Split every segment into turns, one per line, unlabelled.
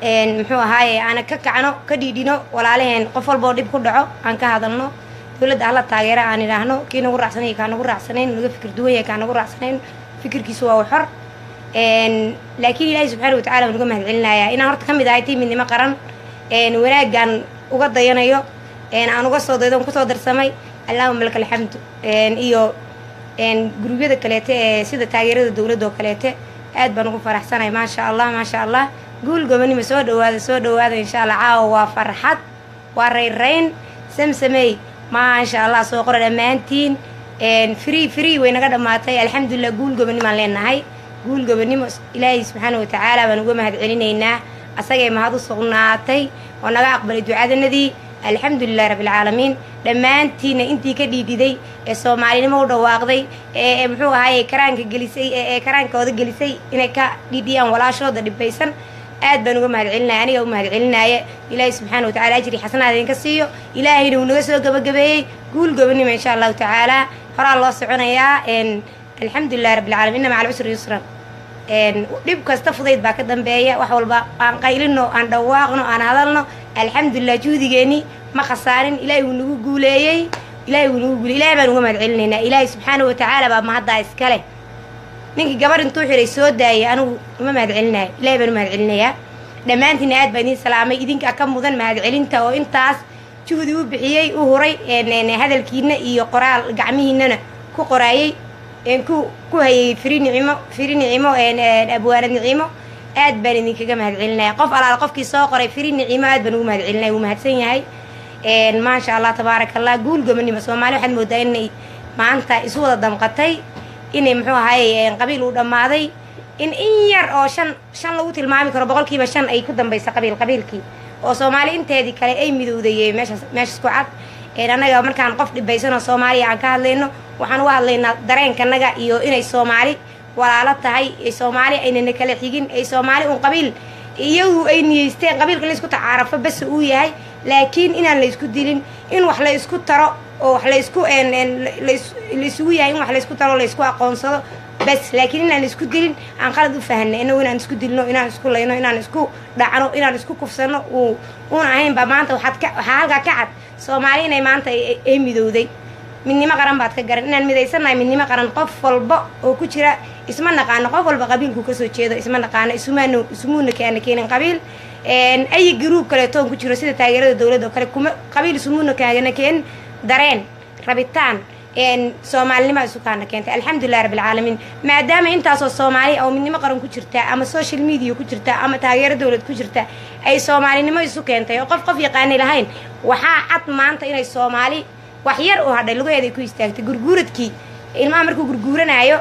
muxuu ahaayey aan ka kacno ka dhiidhino walaalaheen qof walba oo dhib ku dhaco aan ka hadalno dowladda alla taageera aan idhaahno kii nagu raacsanay kaa nagu raacsanayn naga fikir duwan yahay kaa nagu raacsanayn fikirkiisu waa xor laakiin ilaahay subxaanahu watacaala waan uga mahadcelinayaa inaan horta ka mid ahay tii midnimo qaran wanaaggaan uga dayanayo aan uga soo daydo kusoo darsamay allahuma laka alxamdu iyo gurubyada kaleete ee sida taageerada dowladda oo kaleete aad baan ugu faraxsanahay maasha allah guul gobonimo soo dhawaada insha allah caawa waa farxad waa rayrayn samsamey maasha allah soo qora dhammaantiin free way naga dhammaatay alxamdulilah guul gobonimaan leenahay guul gobonimo ilaahay subxaana watacaala baan uga mahadcelinaynaa asagay mahad u sugnaatay oo naga aqbalay ducadanadii alxamdulilah rabbilcaalamiin dhammaantiina intii ka dhiidhiday ee soomaalinimo u dhawaaqday ee muxuu ahaayey karaanka gelisay ee karaankooda gelisay inay ka dhiidhiyaan walaashooda dhibaysan aad baan uga mahadcelinaya aniga u mahadcelinaaye ilaahay subxaana watacaala ajri xasanaad idinka siiyo ilaahayna uu naga soo gabagabeeyey guul gobonimo insha allahu tacaala horaa loo soconayaa alxamdulilah rabbilcaalamiin inna maca alcusri yusran dhib kasta fudayd baa ka dambeeya wax walba aan qaylino aan dhawaaqno aan hadalno alxamdulilah juhdigeeni ma khasaarin ilaahay wuu nagu guuleeyey ilaahay baan uga mahadcelinaynaa ilaahay subxaana watacaala baa mahaddaa iskale ninkii gabar intuu xiray soo daayay anigu uma mahadcelinayo ilaahay baan u mahadcelinayaa dhammaantiina aad baan idiin salaamay idinkaa ka mudan mahadcelinta oo intaas juhdi u bixiyey u huray hadalkiina iyo qoraal gacmihiinana ku qoraayey ku hayay firi nicimo abwaanad nicimo aad baan idinkaga mahadcelinaya qof alaala qofkii soo qoray firi nicimo aad baan ugu mahadcelinaya wuu mahadsan yahay maasha allah tabaaraka allah guul gobonimo soomaali waxaad moodaa inay maanta isu wada damqatay inay muxuu ahaayey qabiil uu dhammaaday in yar oo shan lagu tilmaami karo boqolkiiba 5 ay ku dambaysa qabiilkii oo soomaali inteedii kale ay midowday meeshas ku cad annaga markaan qof dhibaysanoo soomaaliya aan ka hadlayno waxaan uga hadlaynaa dareenkanaga iyo inay soomaali walaalo tahay soomaali aynana kala xigin ay soomaali un qabiil iyagu ay niyeysteen qabiilka laysku tacaarafo bas uu yahay laakiin inaan laysku dilin in wax la isku taro oo wax laysugu yahay in wax laysku taro laysku aqoonsado bas laakiin inaan laysku dilin aan qalad u fahanay inagu inaan isku dilno inaan isku layno inaan isku dhacno inaan isku kufsano uuna ahaynba maanta waxaa halkaa ka cad soomaali inay maanta ay midowday midnimo qaran baad ka garan inaan midaysannahay midnimo qaran qof walba oo ku jira isma naqaano qof walba qabiilku kasoo jeedo isma naqaano ismuuna kaana keenin qabiil ay gruub kaleetoon ku jiro sida taageerada dowladda oo kale kuma qabiil ismuuna kaana keenin dareen rabitaan soomaalinimo isu kaana keentay alxamdulilah rabbilcaalamiin maadaama intaasoo soomaali oo midnimo qaran ku jirta ama social media ku jirta ama taageero dowlad ku jirta ay soomaalinimo isu keentay oo qof yaqaanay lahayn waxaa cad maanta inay soomaali wax yar u hadhay lugaheeday ku istaagtay gurguuradkii ilmaha markuu gurguuranaayo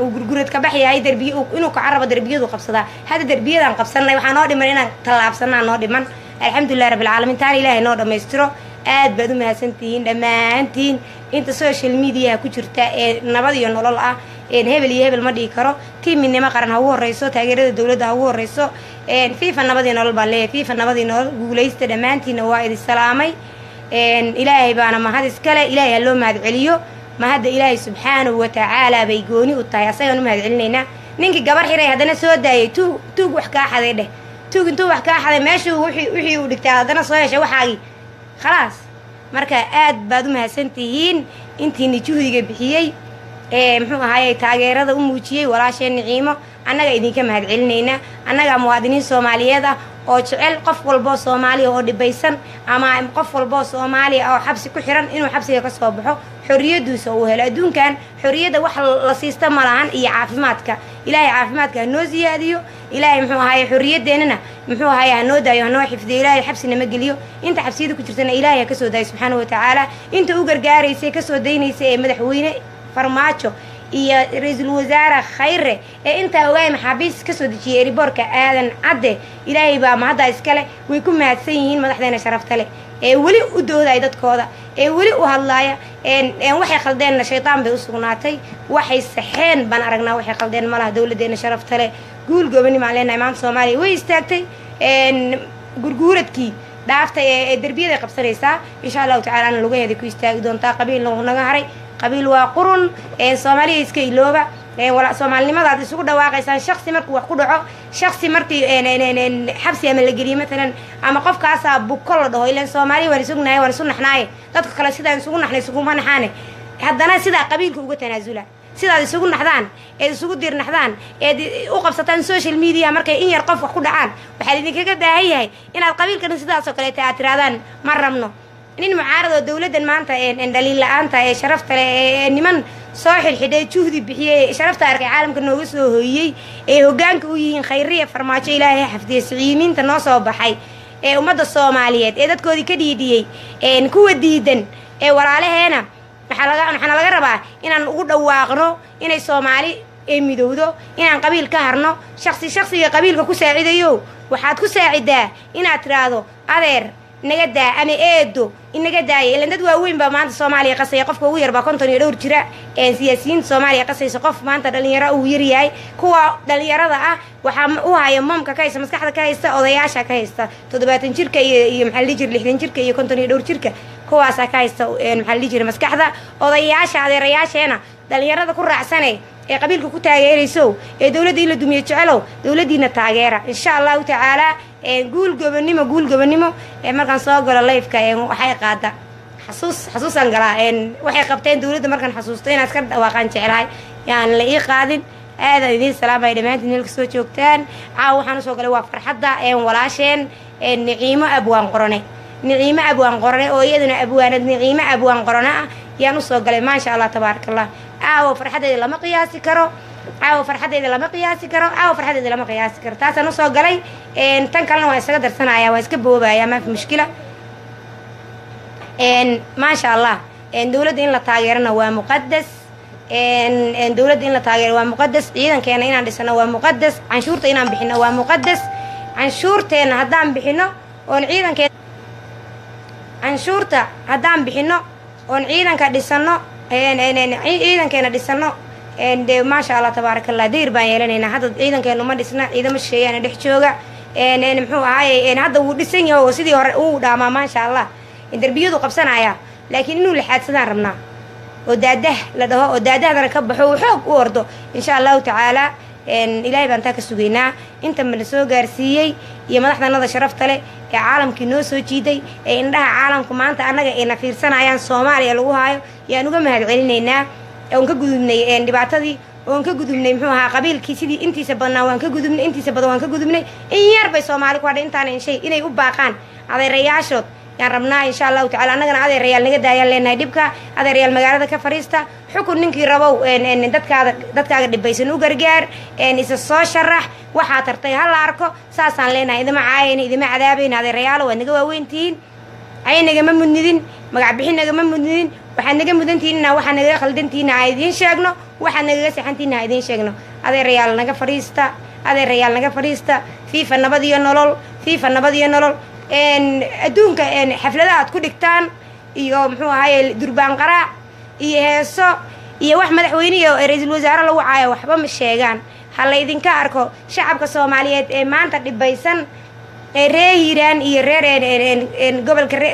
uu gurguurad ka baxyahay derbiye inuu ka carabo derbiyadu qabsadaa hadda derbiyadaan qabsanay waxaa noo dhiman inaan tallaabsanaa noo dhiman alxamdulilah rabbilcaalamiin taana ilaahay noo dhammaystiro aad baad u mahadsantihiin dhammaantiin inta social mediaha ku jirta ee nabad iyo nolol ah hebel iyo hebel ma dhihi karo tii midnimo qaran ha ugu horreyso taageerada dowladda ha ugu horreyso fifa nabad iyo nolol baan leeyahay fifa nabad iyo nolol guulaysta dhammaantiinna waa idin salaamay ilaahay baana mahad iskale ilaahay ha loo mahadceliyo mahadda ilaahay subxaanahu watacaala bay gooni u tahay asagaan u mahadcelinaynaa ninkii gabar xiray haddana soo daayay tuug wax kaa xaday dheh tuug intuu wax kaa xaday meeshuu wixii uu dhigtay haddana soo heshay waxaagii khalaas marka aad baad u mahadsantihiin intiina juhdiga bixiyey muxuu ahaayey taageerada u muujiyey walaasheen niciimo annaga idinka mahadcelinaynaa annaga muwaadiniin soomaaliyeed ah oo jecel qof walboo soomaaliya oo dhibaysan ama qof walboo soomaaliya oo xabsi ku xiran inuu xabsiga ka soo baxo xorriyaddiisa uu helo adduunkan xorriyadda wax la siista ma lahan iyo caafimaadka ilaahay caafimaadka ha noo siyaadiyo ilaahay muxuu ahaayey xorriyaddeenana muxuu ahaayey ha noo daayo ha noo xifdiyo ilaahay xabsina ma geliyo inta xabsiyada ku jirtana ilaahay ha ka soo daayo subxaana watacaala inta u gargaaraysay ka soo daynaysa ee madaxweyne farmaajo iyo ra-iisul wasaare khayre ee intaa ogaay maxaabiis ka soo dejiyay eriboorka aadan cadde ilaahay baa mahaddaa iskale way ku mahadsan yihiin madaxdeena sharafta leh ee weli u doodaya dadkooda ee weli u hadlaaya waxay khaldeenna shaydaan bay u sugnaatay waxay saxeen baan aragnaa waxay khaldeen malaha dowladdeena sharafta leh guul gobonimo aan leenahay maanta soomaaliya way istaagtay gurguuradkii dhaaftay ee derbiyaday qabsanaysaa insha allahu tacala ana lugaheeda ku istaagi doontaa qabiilna wuu naga haray qabiil waa qurun soomaaliya iska ilooba ولا سومالي لماذا هذا سوق دواقي إنسان شخصي مركو وحكودعو شخصي مركي حبسي أما اللي مثلا أما قف كاسة بكل ده إلا سومالي ورسوقنا ورسوقنا حناي تدخل سيدا نسوقنا حنا نسوقنا حنا حدنا سيدا قبيل كوجو تنازله سيدا يسوقنا حدان يسوق دير حدان وقفصة السوشيال ميديا مركي إن يرقف وحكودعان وحدين كذا هي إن القبيل كان سيدا سكري تأثيرادان مرة منه إن معارض الدولة ما أنت إن دليل أنت شرفت إن من صاحي الحداية تشوفي بحياة شرفت أرجع عالم كنا وصلوا هي وجانك وين خيرية فرماتش إلهي حفظي سعيمين تناصب بحي ومدى الصوماليات إذا تكودي كديدي نكود ديدن ورا عليه هنا نحنا لقربا إن نقول دواقنا إن الصومالي ميدودو إن قبيل كهرنا شخصي قبيل كساعدة يو وحد كساعدة إن أترادو أدير نجدا أنا إيدو إن نجدا إلا ندوا وين بمعنى الصومالي قصي يقف كوير بكونتون يدور جرا سياسيين الصومالي قصي سقف معنى دليرة ويرياي كوا دليرة ذا وهاي مم كايسة مسكحة كايسة أضياشة كايسة تدبات شركة يمحل جر لحدين شركة يكونتون يدور شركة كوا سكايسة محل جر مسكحة أضياشة هذه رياشة هنا دليرة ذا كل رأسني قبيلك كتاجريسو دولة دي لدمية تعلو دولة دي نتاجرة إن شاء الله تعالى قول قبنيمو مركان صاغ ولا لايف كا وحي قاده حسوس انقلا وحي قبتين دولده مركان حسوستين اسكر واقان جعلhay يعني لا ii qaadin aad idin salaamay dhamaantiin meel kasoo joogtaan caaw waxaan soo galay waa farxada walaasheen niciimo abwaan qorane oo iyaduna abwaanad niciimo abwaan qorane yaan soo galay ma sha Allah tabarakallah caaw farxadeeda lama qiyaasi karo عاو فرحتي لما قياسي كرو عاو فرحتي لما قياسي كرو تاسا نصو قلي تن كلنا waa isaga darsanaya waa iska boobaya ma fi mushkila ما شاء الله dawladda in la taageerana waa muqaddas dawladda in la taageero waa muqaddas ciidankeena inaan dhisano waa muqaddas canshuurta inaan bixino waa muqaddas canshuurteena haddaan bixino oon ciidankeena canshuurta haddaan bixino oon ciidanka dhisano ciidankeena dhisano ما شاء الله تبارك الله دير بان يلانينا هذا عيدان كانوا ما دhisna ciidamo sheeyana dhex jooga muxuu ahaayay hada uu dhisan yahay oo sidii hore uu dhaama ma sha Allah darbiyadu qabsanaya laakiin inuu la xaadsadaan rabnaa oo daadah la dhaho oo daadahana ka baxo xoog u ordo insha Allah taala ilaahay baan taa ka sugeynaa inta ma soo gaarsiiyay iyo madaxdanada sharafta leh ee caalamkii noo soo jiiday ee indhaha caalamku maanta anaga ina fiirsanayaan Soomaaliya lagu haayo yaan uga mahad celinaynaa oon ka gudubnay dhibaatadii oon ka gudubnay muxuu ahaa qabiilkii sidii intiisa badnaa waan ka gudubnay intiisa badan waan ka gudubnay in yar bay Soomaali ku hadhay intaan shay inay u baaqaan adeerayaashood yaan rabnaa insha Allah taala anagana adeerayaal naga daayaan leenahay dhibka adeerayaal magaalada ka fariista xukun ninkii rabow dadkaaga dhibaysan u gargaar isa soo sharax waxa tartay hal arko saasaan leenahay idima caayeen idima cadaabeyn adeerayaal waa naga waaweyntiin aynaga ma mudnidin magac bixinaga ma mudnidin waxaan naga mudantiina waxaan naga khaldantiina aydiin sheegno waxaan naga saxantiina aydiin sheegno adeerayaal naga fariista fiifa nabad iyo nolol adduunka xafladaha aad ku dhigtaan iyo muxuu ahaayay durbaan qaraac iyo heeso iyo wax madaxweyne iyo ra'iisul wasaare lagu caayo waxba ma sheegaan hal idinka arko shacabka Soomaaliyeed ee maanta dhibaysan reehiran iyo reer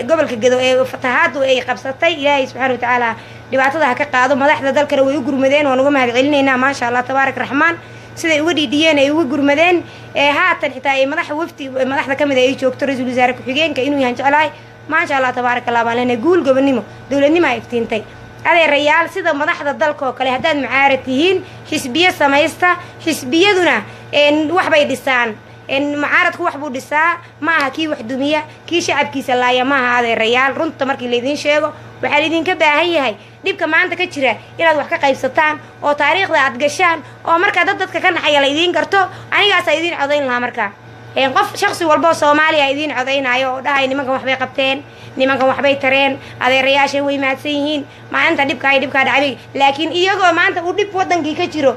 gobolka Gedo ee fatahaadu ay qabsatay Ilaahay subhanahu wa ta'ala dhibaatada ka qaado madaxda dalkana way u gurmadeen waan uga mahad celinaynaa ma sha Allah tabaarak raxmaan siday uga dhidiyeen ay uga gurmadeen haatan xitaa ay madaxda kamid ay joogto ra'iisul wasaare ku xigeenka inuu yahay jeclahay ma sha Allah tabaarak Allah baan leenahay guul gobonimo dawladnimo ay iftiintay adeerayaal sida madaxda dalka oo kale haddaad mucaarad tihiin xisbiya samaysta xisbiyaduna wax bay dhisaan معارض واحد بودسا معها كي واحد دمية كي شعب كي سلايا معها هذا الرجال رنت مركي اللي دين شيء وحالدين كبا هي ديبك ما عندك كتيرة إلى واحد كقيب ستان أو تاريخ ذات جشان أو مركا ضدك كان حيا ليدين كرتو أنا قاعد سيدين عضين لها مركا قف شخصي والبو صومالي عيدين عضين عيو ده هاي نمكن وحبي قبتين نمكن وحبي ترين هذا الرياش هو يماتسيهين ما أنت ديبك دعبي لكن إيجو ما أنت وديب ودن كي كتيرو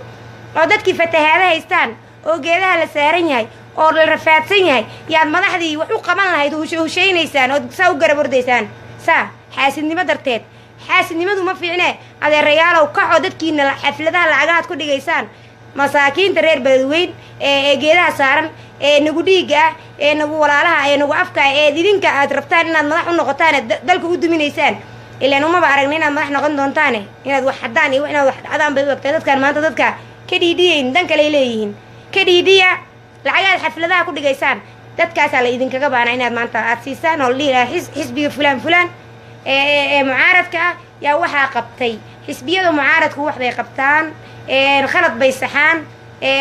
أو ضد كيف هذا هيستان أو جيلها لسهرين هاي oo la rafaadsan yahay yaad madaxdii wax u qaban lahayd oo sheeynaysan oo saa u garab ordaysan xaasidnimo darteed xaasidnimadu ma fiicne adeerayaalow kaxo dadkiina xafladaha lacagaad ku dhigaysaan masaakiinta reer Beledweyne ee geedaha saaran ee nagu dhiiga ee nagu walaalaha ee nagu afka ee idinka aad rabtaan inaad madax u noqotaan dalka u duminaysaan ilaa uma ba aragnay inaad madax noqon doontaan inaad wax xadaan iyo inaad wax dhacdaan bay waqti dadkan maanta dadka kadhiidhiyeyn dan kale leeyihiin kadhiidhiya lacagaad xafladaha ku dhigaysaan dadkaasaa la idinkaga baana inaad maanta aad siisaan oo la dhihi lahaa xisbiga fulaan fulaan ee mucaaradka ah yaa waxaa qabtay xisbiyada mucaaradku wax bay qabtaan khalad bay saxaan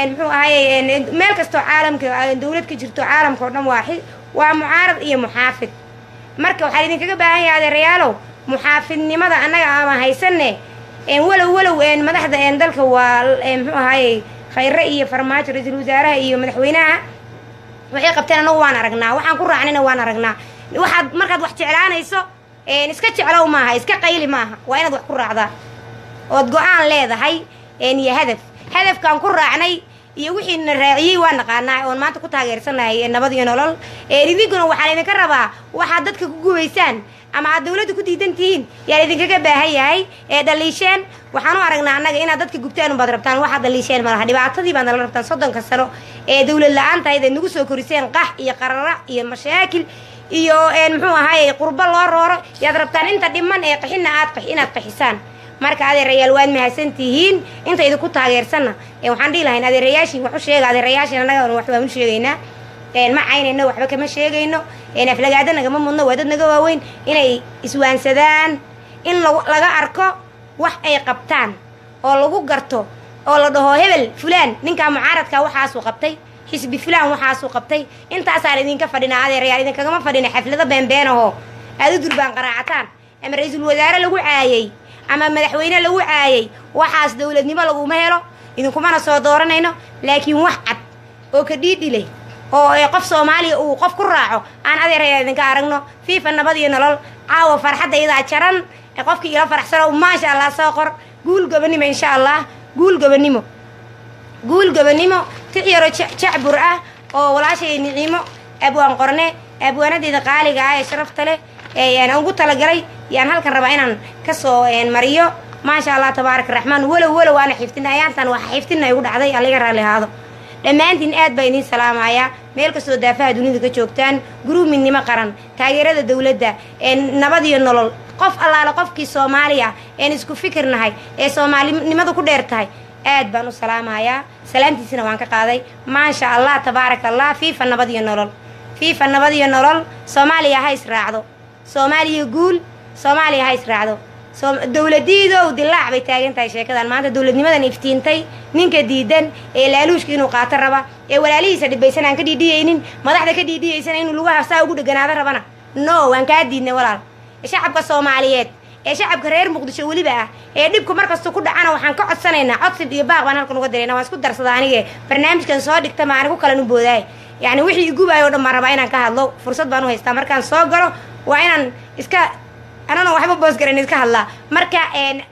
muxuu ahaye meel kastoo caalamka dawlad ka jirto caalamka oo dhan waa mucaarad iyo muxaafid marka waxaa idinkaga baahan yahay adeerayaalow muxaafidnimada annaga ama haysanne walow madaxda dalka waa muxuu ahaye khayre iyo farmaajo ra-iisul wasaaraha iyo madaxweynaha waxay qabteen anagu waan aragnaa waxaan ku raacnayna waan aragnaa waxaad markaad wax jeclaanayso iska jeclow maaha iska qayli maaha waa inaad wax ku raacdaa ood go-aan leedahay iyo hadafkaan ku raacnay iyo wixiina raaciyey waa naqaanaa oon maanta ku taageersanahay nabad iyo nolol idinkuna waxaan idinka rabaa waxaad dadka ku gubaysaan ama aad dawladda ku diidan tihiin yaa idinkaga baahan yahay dhaliisheen waxaan u aragnaa annaga inaad dadka gubtaan unbaad rabtaan waxaad dhaliisheen malaha dhibaatadii baad nala rabtaan 30 sano dawlad la-aan tahay eed nagu soo koriseen qax iyo qarara iyo mashaakil iyo muxuu ahaye qurbo loo rooro yaad rabtaan inta dhiman ee qaxina inaad qaxisaan marka adeerayaal waad mahadsantihiin inta idinku taageersanna waxaan dhihi lahayn adeerayaashiin wax u sheega adeerayaashiin annaga wax baan u sheegaynaa ma caynayno waxba kama sheegayno aflagaada nagama mudno waa dad naga waaweyn inay iswaansadaan in laga arko wax ay qabtaan oo lagu garto oo la dhaho hebel fulaan ninkaa mucaaradka waxaasuu qabtay xisbi fulaan waxaasuu qabtay intaasaan idinka fadhinaa adeerayaal idinkagama fadhina xaflado beenbeenahoo aad u durbaan qaraacataan ama ra-iisul wasaare lagu caayay ama madaxweyne lagu caayay waxaas dawladnimo laguma helo idinkumana soo dooranayno laakiin wax cad oo ka dhiidhilay oo qof Soomaaliya uu qof ku raaco aan adeerayaal idinka aragno fiifa nabad iyo nolol caawa farxadda ida jaran qofkii ila faraxsano ma sha Allah soo qor guul gabanimo insha Allah guul gabanimo tixyaro jacbur ah oo walaashay Niciimo abwaan qorne abwaanadeeda qaaliga ah ee sharafta leh aan ugu talagalay yaan halkan rabaa inaan ka soo mariyo ma sha Allah tabaaraka raxmaan walow ana xifdinayaantan waxa xifdinay ugu dhacday aliga raali haado dhammaantiin aad baa idin salaamayaa meel kastoo daafaha dunida ka joogtaan guruumidnimo qaran taageerada dawladda nabad iyo nolol qof allaala qofkii Soomaaliya isku fikirnahay ee Soomaalinimadu ku dheer tahay aad baan u salaamayaa salaamtiisina waan ka qaaday ma sha Allah tabaaraka Allah fiifa nabad iyo nolol Soomaaliya ha israacdo Soomaaliya guul Soomaaliya ha israacdo dawladiidow dilaac bay taagan tahay sheekadan maanta dawladnimadan iftiintay ninka diidan ee laaluushka inuu qaato raba ee walaalihiisa dhibaysan aan ka dhiidhiyeynin madaxda ka dhiidhiyeysan inuu lugaha saa ugu dhaganaado rabana no waan kaa diidnay walaal shacabka Soomaaliyeed ee shacabka reer Muqdisho waliba ah ee dhibku markasta ku dhacana waxaan ka codsanaynaa codsi iyo baaq baan halkan uga direynaa waan isku darsadaa aniga barnaamijkan soo dhigta ma anigu kala boodaay yani wixii igu baayo dhan ma rabaa inaan ka hadlo fursad baan u haystaa markaan soo galo waa inaan iska anana waxba boos garan iska hadlaa marka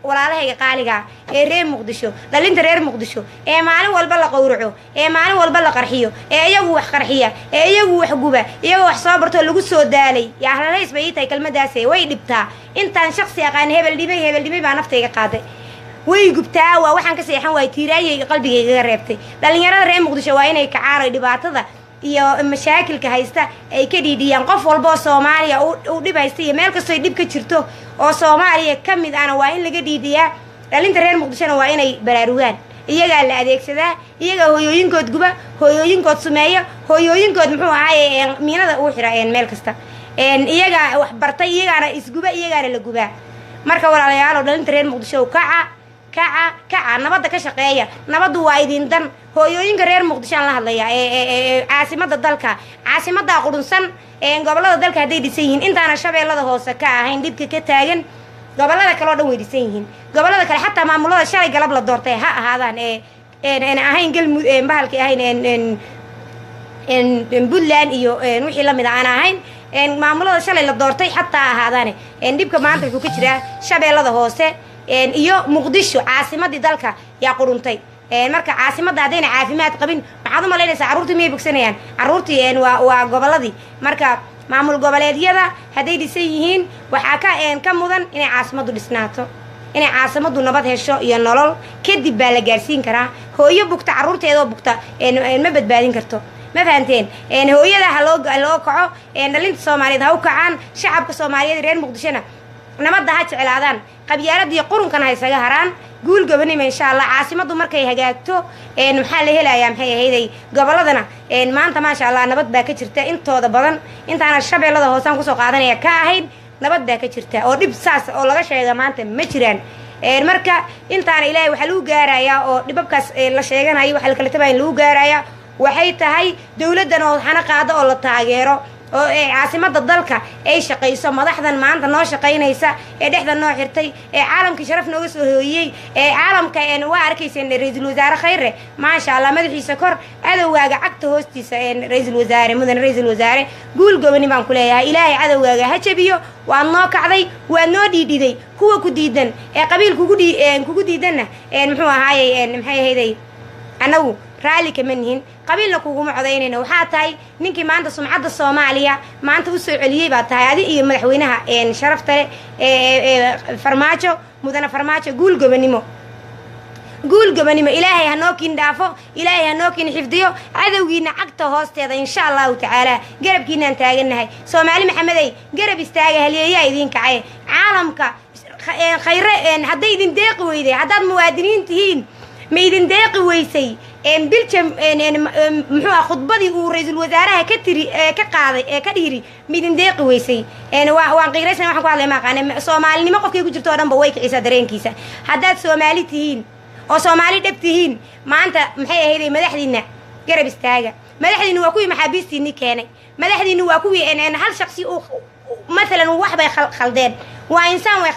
walaalahayga qaaliga ee reer Muqdisho dhalinta reer Muqdisho ee maalin walba la qowraco ee maalin walba la qarxiyo ee iyagu wax qarxiya ee iyagu wax guba iyagu wax soo barto lagu soo daalay yaa halays bay tahay kelmadaas way dhibtaa intaan shakhsi aqaan hebel dhibay baa naftayga qaaday way gubtaa waa waxaan ka seexan way tiiraayay qalbigayga reebtay dhalinyarada reer Muqdisho waa inay ka caaray dhibaatada iyo mashaakilka haysta ay ka dhiidhiyaan qof walba Soomaaliya uu dhib haysta iyo meel kastoo dhib ka jirto oo Soomaaliya kamid ana waa in laga dhiidhiyaa dhalinta reer Muqdishona waa inay baraarugaan iyaga la adeegsadaa iyaga hooyooyinkood guba hooyooyinkood sumeeyo hooyooyinkood muxuu ahaayay miinada uu xiraayeen meel kasta iyaga wax bartay iyagana isguba iyagana la gubaa marka walaalayaal dhalinta reer Muqdisho kaca nabadda ka shaqeeya nabaddu waa idin dan hooyooyinka reer Muqdisho aan la hadlayaa caasimada dalka caasimada qudunsan gobolada dalka haday dhisan yihiin intaana shabeellada hoose ka ahayn dibka ka taagan gobolada kale oo dhan way dhisan yihiin gobolada kale xataa maamulada shalay galab la doortay ha ahaadaan ahayn galmudug bahalkii ahayn Puntland iyo wixii la mid aan ahayn maamulada shalay la doortay xataa ahaadaan dibka maanta wuxuu ka jiraa shabeellada hoose iyo Muqdisho caasimadii dalka yaa quruntay marka caasimada hadayna caafimaad qabin maxaad u malaynaysaa caruurtii miyay bogsanayaan caruurtii waa goboladii marka maamul goboleedyada haday dhisan yihiin waxaa ka mudan inay caasimadu dhisnaato inay caasimadu nabad hesho iyo nolol kadib baa la gaarsiin karaa hooyo bugta caruurteeda bugta ma badbaadin karto ma fahanteen hooyada ha loo kaco dhalinta Soomaaliyeed ha u kacaan shacabka Soomaaliyeed reer Muqdishona nabadda ha jeclaadaan qabyaaladii qurunkana ha isaga haraan guul gobonimo insha allah caasimadu markay hagaagto maxaa la helayaa maxay ahayday goboladana maanta maasha allah nabad baa ka jirta intooda badan intaana shabeellada hoosaan kusoo qaadanaya ka ahayd nabad baa ka jirta oo dhib saas oo laga sheega maanta ma jiraan marka intaana ilaahay waxaa lagu gaarayaa oo dhibabkaas la sheeganayo waxa la kala tabayn lagu gaarayaa waxay tahay dawladdan oo xana qaado oo la taageero oo caasimada dalka ay shaqayso madaxdan maanta noo shaqaynaysa dhexda noo xirtay caalamka sharaf nooga soo hooyay caalamka waa arkayseen ra'iisul wasaare khayre maasha allah madaxiisa kor cadowgaaga cagta hoostiisa ra'iisul wasaare mudan ra'iisul wasaare guul gobonimo aan ku leeyahay ilaahay cadowgaaga ha jabiyo waa noo kacday waa noo dhiidhiday kuwa ku diidan qabiil kugu diidanna muxuu ahaayay maxay ahayday anagu raalli kama nihin qabiilna kuguma codaynayna waxaa tahay ninkii maanta sumcadda soomaaliya maanta u soo celiyey baa tahay adi iyo madaxweynaha sharafta leh farmaajo mudane farmaajo guul gobonimo ilaahay ha noo kiin dhaafo ilaahay ha noo kiin xifdiyo cadowgiina cagta hoosteeda insha allahu tacaala garabkiinaan taagannahay soomaali maxamedey garab istaaga halyeeyaa idiin kacay caalamka khayre hadday idin deeqi weyday haddaad muwaadiniin tihiin ma idin deeqi weysay biljam muxuu ah khudbadii uu ra'iisul wasaaraha ka qaaday ka dhiri ma idin deeqi weysay waan qiiraysan waxaan ku hadlay ma aqaan soomaalinimo qofkay ku jirto oo dhanba way kicisaa dareenkiisa haddaad soomaali tihiin oo soomaali dhab tihiin maanta maxay ahayday madaxdiina garab istaaga madaxdiina waa kuwii maxaabiistiinii keenay madaxdiina waa kuwii hal shaksi maalan wax bay khaldeen waa insaan way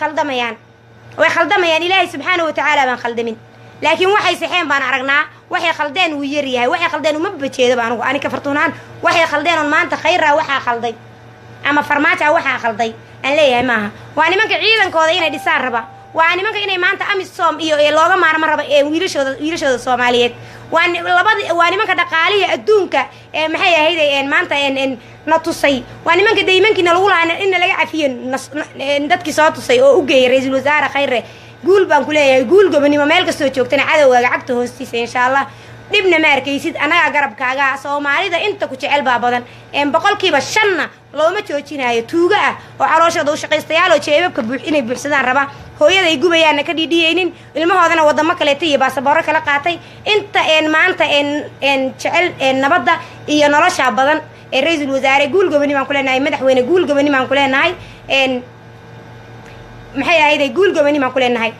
khaldamayaan ilaahay subxaanahu watacaala baan khaldamin laakiin waxay saxeen baan aragnaa waxay khaldeen uu yar yahay waxay khaldeen uma bajeedaba anigu ani ka fartuunaan waxay khaldeen on maanta khayraa waxaa khalday ama farmaaja waxaa khalday aan leeyahay maaha waa nimanka ciidankooda inay dhisaan raba waa nimanka inay maanta amisom iyo looga maarmo raba wiilashooda soomaaliyeed waa nimanka dhaqaalihi adduunka maxay ahayday maanta na tusay waa nimanka daymankiina lagu lahaa inna laga cafiyo dadkii soo tusay oo u geeyay ra'iisul wasaare khayre guul baan ku leeyahay guul gobonimo meel kastoo joogtana cadowgaaga cagta hoostiisa insha allah dhibna ma arkaysid annagaa garabkaaga soomaalida inta ku jecel baa badan 5% looma joojinayo tuuga ah oo calooshooda u shaqaystayaal oo jeebabka inay buuxsadaan raba hooyaday gubayaana ka dhiidhiyeynin ilmahoodana wadamo kaleeta iyo baasaboorro kala qaatay inta maanta jecel nabadda iyo nolosha badan ra'iisul wasaare guul gobonimo aan ku leenahay madaxweyne guul gobonimo aan ku leenahay maxay ahayday guul gobonimo aan ku leenahay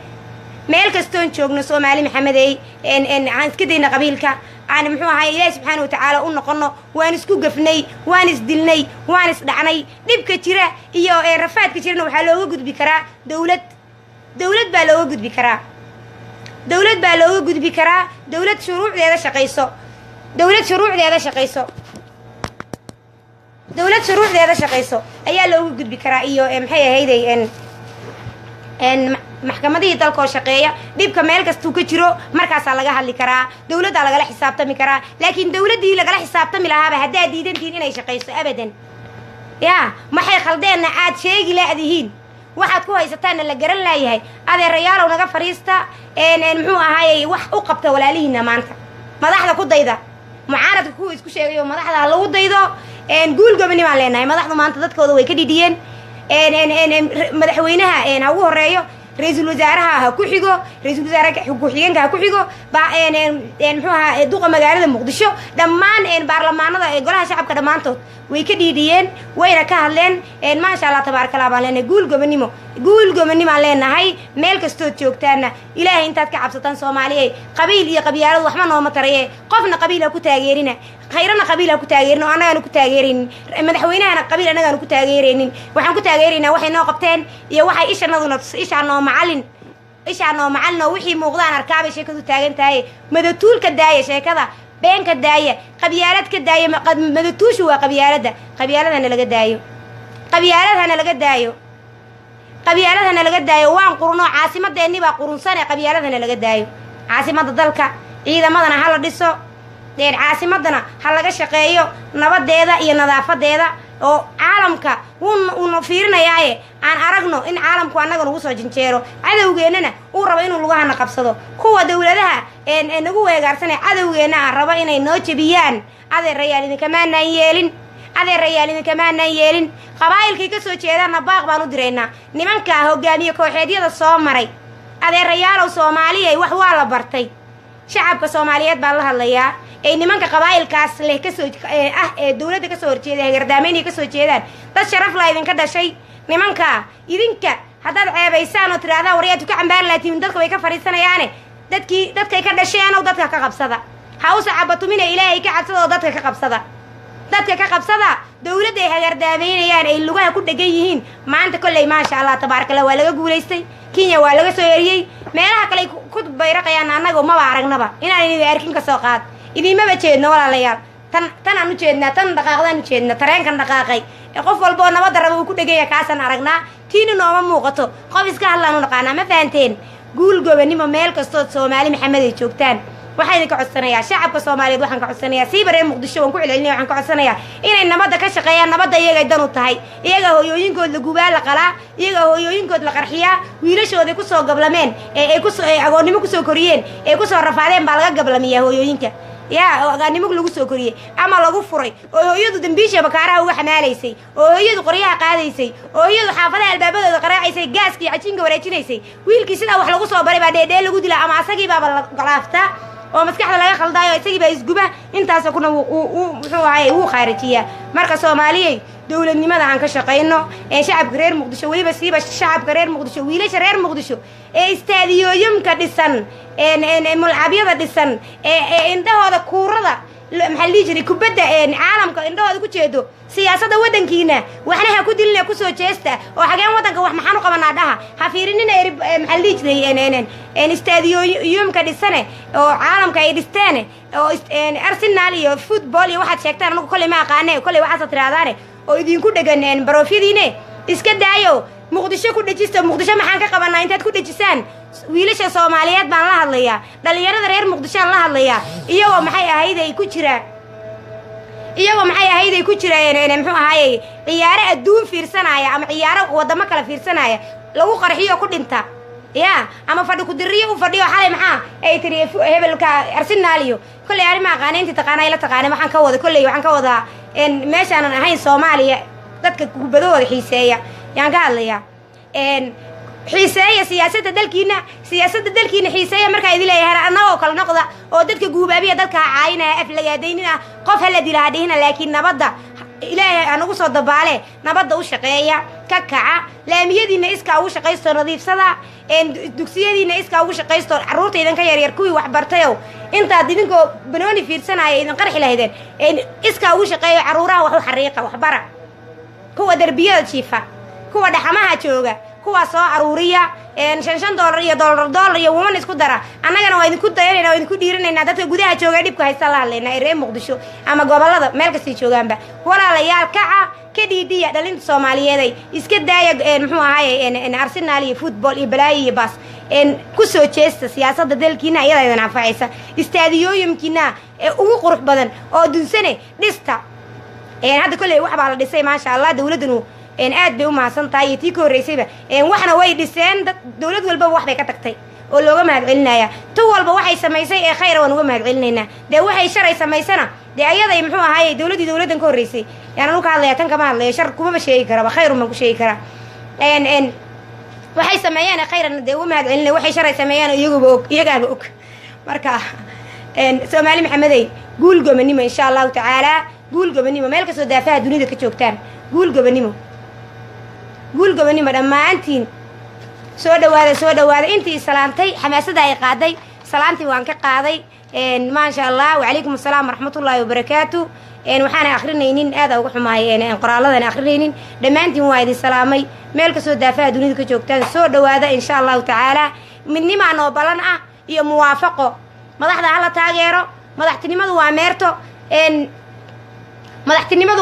meel kastoon joogno soomaali maxamedey aan iska dayna qabiilka aan muxuu ahaay ilaahi subxaana watacaala u noqono waan isku gafnay waan isdilnay waan isdhacnay dhibka jira iyo rafaadka jirana waxaa looga gudbi karaa dawlad baa looga gudbi karaa dawlad shuruucdeeda shaqayso ayaa looga gudbi karaa iyo maxay ahayday maxkamadihii dalkoo shaqeeya dhibka meel kastuu ka jiro markaasaa laga hadli karaa dawladdaa lagala xisaabtami karaa laakiin dawladdii lagala xisaabtami lahaaba haddaad diidantihiin inay shaqayso abadan yaa maxay khaldeenna aad sheegi laadihiin waxaad ku haysataanna la garan laayahay adeerayaalow naga fadhiista muxuu ahaayey wax u qabta walaalihiina maanta madaxda ku dayda mucaaradka kuwa isku sheegayo madaxda ha lagu daydo guul gobonimo aan leenahay madaxdu maanta dadkooda way ka dhidhiyeen madaxweynaha ha ugu horeeyo ra'iisul wasaaraha ha ku xigo ra'iisul wasaare ku-xigeenka ha ku xigo muxuu ahaa duqa magaalada muqdisho dhammaan baarlamaanada golaha shacabka dhammaantood way ka dhiidhiyeen wayna ka hadleen maasha allah tabaaraka allah baan leenahay guul gobonimo aan leenahay meel kastood joogtaana ilaahay intaad ka cabsataan soomaaliya qabiil iyo qabyaaladu waxba nooma taraye qofna qabiil ha ku taageerina khayrana qabiil ha ku taageerin oo annagaanu ku taageeraynin madaxweynahana qabiil annagaanu ku taageeraynin waxaan ku taageeraynaa waxay noo qabteen iyo waxay ishanaduna ishaa noo macallin oo wixii muuqdaan arkaabay sheekadu taagan tahay madatuulka daaya sheekada beenka daaya qabyaalad ka daaya madatuushu waa qabyaaladana laga daayo waan qurunoo caasimadeenni baa qurunsane qabyaaladana laga daayo caasimada dalka ciidamadana hala dhiso caasimadana ha laga shaqeeyo nabadeeda iyo nadaafadeeda oo caalamka wuuna fiirinayaaye aan aragno in caalamku annaga nagu soo jinjeero cadowgeennana uu rabo inuu lugahana qabsado kuwa dawladaha nagu weegaarsanay cadowgeenna aan rabo inay noo jebiyaan adeerayaal idinkamaanaan yeelin adeerayaal idinkamaanaan yeelin qabaa'ilkii ka soo jeedaanna baaq baan u diraynaa nimankaa hogaamiye kooxeedyada soo maray adeerayaalow soomaaliyay wax waa la bartay shacabka soomaaliyeed baan la hadlayaa ee nimanka qabaa'ilkaas leh kasoo ee dowladda kasoo horjeeda hagardaameynay kasoo jeedaan dad sharaf la idinka dhashay nimankaa idinka haddaad ceebaysaan oo tidhahdaan waryaad ka cambaar laatiin dadka way ka fadhiisanayaane dadkay ka dhasheen oo dadka ka qabsada ha u sacabatumina ilaahay ka cabsada oo dadka ka qabsada dowladda ay hagardaameynayaan ay lugaha ku dhegan yihiin maanta kolley maasha allah tabaarakallah waa laga guulaystay kenya waa laga soo eriyey meelaha kale ku bayraqayaan annaga maba aragnaba inaan idin arkin ka soo qaad idinmaba jeedno walaalayaal tan aan u jeednaa tan dhaqaaqdaan u jeedna tareenkan dhaqaaqay ee qof walba oo nabadda raba uu ku dhegaya kaasaan aragnaa tiina nooma muuqato qof iska hadlaan u dhaqaanaa ma fahanteen guul gobonimo meel kastood soomaali maxamed ay joogtaan waxaa idinka codsanayaa shacabka soomaaliyeed waxaan ka codsanayaa siiba reer muqdisho waan ku celcelinaya waxaan ka codsanayaa inay nabadda ka shaqeeyaan nabadda iyagay dan u tahay iyaga hooyooyinkood la gubaa la qalaa iyaga hooyooyinkood la qarxiyaa wiilashooday kusoo gablameen ee agoonnimo kusoo koriyeen ee kusoo rafaadeen baa laga gablamiyaa hooyooyinka yaa agaannimo lagu soo koriyey ama lagu furay oo hooyadu dambiisha bakaaraha uga xamaalaysay oo hooyadu qoryaha qaadaysay oo hooyadu xaafadaha albaabadooda qaraacaysay gaaskii cajiinka wareejinaysay wiilkii sidaa wax lagu soo baray baa dheedhee lagu dilaa ama asagii baaba la galaaftaa oo maskaxda laga khaldaayo isagii baa isguba intaasoo kuna muxuu ahaye wuu khaarijiyaa marka soomaaliyey dowladnimada aan ka shaqayno ee shacabka reer muqdisho weliba siiba shacabka reer muqdisho wiilasha reer muqdisho ee istaadiyooyinka dhisan mulcabyada dhisan ee indhahooda kuurada maxaa lihi jiray kubadda caalamka indhahooda ku jeedo siyaasadda waddankiina waxna ha ku dilina kusoo jeesta oo xageen waddanka wax maxaan u qabanaa dhaha ha fiirinina maxaa lihi jiray istaadiyooyinka dhisane oo caalamka ay dhisteene oo arsenal iyo football iyo waxaad sheegtaan anagu kolley ma aqaane kolley waxaasa tiraahdaane oo idinku dhegan baroofyadiine iska daayo muqdisho ku dhejista muqdisho maxaan ka qabanaa intaad ku dhejisaan wiilasha soomaaliyeed baan la hadlayaa dhalinyarada reer muqdishoaan la hadlayaa iyagoo maxay ahayd ay ku jiraan muxuu ahaaye ciyaaro adduun fiirsanaya ama ciyaaro waddamo kale fiirsanaya lagu qarxiyo ku dhinta yaa ama fadhi ku-diriyo u fadhiyo xalay maxaa ay tiri hebelka arsenal iyo kolley arrima aqaana intii taqaana ay la taqaana waxaan ka wadaa meeshaanan ahayn soomaaliya dadka kubadahooda xiiseeya yaan ka hadlayaa xiiseeya siyaasadda dalkiina xiiseeya markaa idin leeyahay annagoo kala noqda oo dadka guubaabiya dadka ha caayinaya aflagaadaynin ah qof hala dila ha dhihina laakiin nabadda ilaahay anagu soo dabaale nabadda u shaqeeya ka kaca laamiyadiina iskaa ugu shaqaysto nadiifsada dugsiyadiina iskaa ugu shaqaysto carruurta idinka yaryar kuwii wax bartayow intaad idinkoo banooni fiirsanaya idin qarxi lahaydeen iskaa ugu shaqeeyo carruuraha wax u xariiqa waxbara kuwa derbiyada jiifa kuwa dhaxamaha jooga kuwa soo aruuriya $5 iyo $1 iyo woman isku dara annagana waa idinku dayanayna waa idinku dhiiranaynaa dadka gudaha jooga dhibka haysta la hadlaynaa ee reer muqdisho ama gobollada meel kastay joogaanba walaalayaal kaca ka dhiidhiya dhalinta soomaaliyeeday iska daaya muxuu ahaaye arsenal iyo football iyo balaayo iyo baas ku soo jeesta siyaasadda dalkiina iyada idin anfacaysa istaadiyooyinkiina ee ugu qurux badan oo dunsane dhista hadda kolley wax baa la dhisay maasha allah dowladdanu aad bay u mahadsan tahay iyo tii ka horraysayba waxna way dhiseen dowlad walbaba wax bay ka tagtay oo looga mahad celinaya tu walba waxay samaysay ee khayra waan uga mahad celinaynaa dee waxay sharay samaysana dee ayaday muxuu ahaaye dowladdan ka horraysay yaan anu ka hadlaya tan kama hadlayo shar kumaba sheegi karaba khayrun baan ku sheegi karaa waxay sameeyaan khayrana dee uga mahad celinaya waxay sharay sameeyaan iyagaaba og marka soomaali maxamedey guul gobonimo insha allahu tacaala guul gobonimo meel kastoo daafaha dunida ka joogtaan guul gobonimo dhammaantiin soo dhawaada intii salaantay xamaasadda ay qaaday salaantii waan ka qaaday maasha allah wacalaykum assalaam waraxmatullaahi wabarakaatu waxaana akrinaynin aada uga xumaay qoraalladan akrinaynin dhammaantiin waa idin salaamay meel kastoo daafaha dunida ka joogtaan soo dhawaada insha allahu tacaala midnimaa noo ballan ah iyo muwaafaqo madaxda hala taageero madaxtinimadu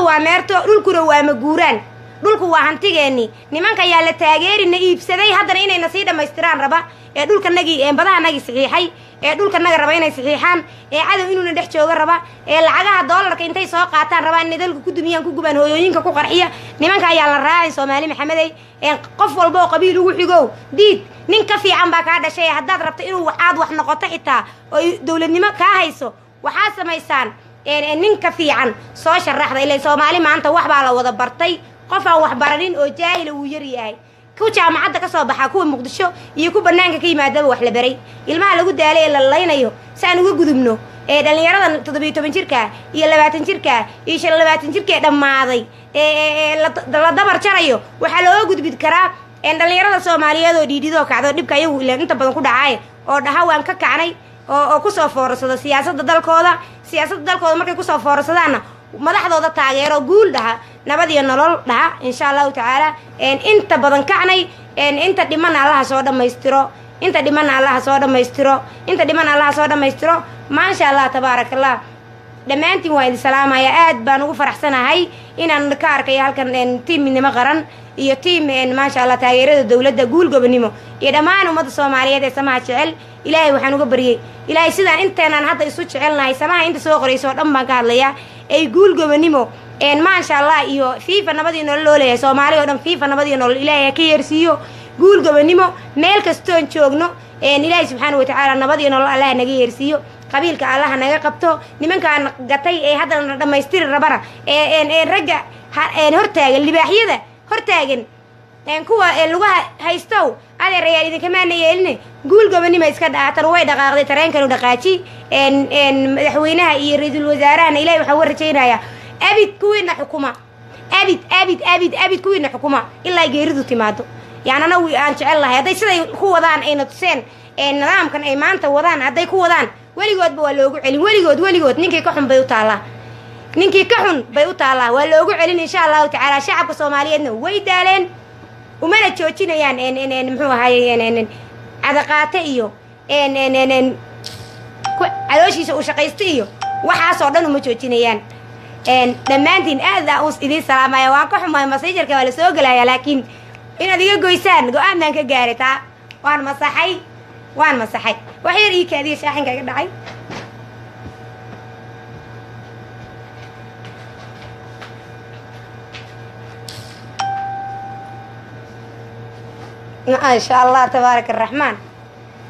waa meerto dhulkuna waa maguuraan dhulku waa hantigeenni nimanka yaa la taageerina iibsaday haddana inayna sii dhammaystiraan raba ee dhulkanagii badahanagii saxiixay ee dhulkanaga raba inay saxiixaan ee cadow inuuna dhex jooga raba ee lacagaha doolarka intay soo qaataan rabaan inay dalka ku dumiyaan ku gubaan hooyooyinka ku qarxiya nimanka ayaa la raacin soomaali maxamedey qof walba oo qabiil ugu xigow diid nin ka fiican baa kaa dhashay haddaad rabto inuu aad wax noqoto xitaa oo dowladnimo kaa hayso waxaad samaysaan ninka fiican soo sharaxda ilaa Soomaali maanta wax baa la wada bartay qof aan wax baranin oo jaahil uu yar yahay ku jaamacadda ka soo baxa kuwa Muqdisho iyo ku banaanka ka yimaada wax la baray ilmaha lagu daalay la laynayo saan uga gudubno dhalinyarada 17 jirka iyo 20 jirka iyo 20 jirka dhamaaday la dabar jarayo waxa loo gudbid karaa dhalinyarada Soomaaliyeed oo dhiididoo kacdo dhibka ayagu ilaa inta badan ku dhacay oo dhaha waan ka kacnay oo ku soo foorsado siyaasadda dalkooda markay ku soo foorsadaana madaxdooda taageero guul dhaha nabad iyo nolol dhaha insha Allah taala inta badan kacnay inta dhiman Allah soo dhameystiro inta dhiman Allah soo dhameystiro ma sha Allah tabarakallah dhamaantiin waa idin salaamaya aad baan ugu faraxsanahay inaan ka arkay halkan team midnimo qaran iyo team ma sha Allah taageerada dawladda guul gobonimo iyo dhamaan ummadda Soomaaliyeed ee samaha jecel ilaahay waxaan uga bariyay ilaahay sidaan inteenan hadda isu jecelnahay samaha inta soo qorayso dhan baan ka hadlayaa ay guul gobonimo ma sha Allah iyo FIFA nabadii nolol loo leeyahay Soomaaliya oo dhan FIFA nabadii nolol ilaahay ka yeersiyo guul gobonimo meel kasto aan joogno ilaahay subhanahu wa ta'ala nabadii nolol Allah naga yeersiyo qabiilka Allah naga qabto nimankaan gatay ee hadda dhameystir rabara ragga hortaagan libaaxyada hortaagan kuwa lugaha haysto adeerayaal idinka maana yeelin guul gobonimo iska dhaatan way dhaqaaqday tareenkan u dhaqaaji madaxweynaha iyo ra'iisul wasaaraha ilaahay waxa uu rajaynayaa abid kuwiina xukuma abid kuwiina xukuma ilaa geeridu timaado yaana aan jecel lahay haday siday ku wadaan ay natuseen nidaamkan ay maanta wadaan haday ku wadaan weligoodba waa loogu celin weligood ninkii ka xun bay u taalaa waa loogu celin insha Allah taala shacabka Soomaaliyeedna way daaleen umana joojinayaan muxuu ahaayeen cadaqaate iyo calooshiisa u shaqaysta iyo waxaas oo dhan uma joojinayaan dhamaantiin aad aan idin salaamaya waan ka xumahay messengerka waa la soo galaya laakiin inaad iga goysaan go'aan baan ka gaaray taa waan masaxay wax yar ii kaadiya shaaxinka iga dhacay ما شاء الله تبارك الرحمن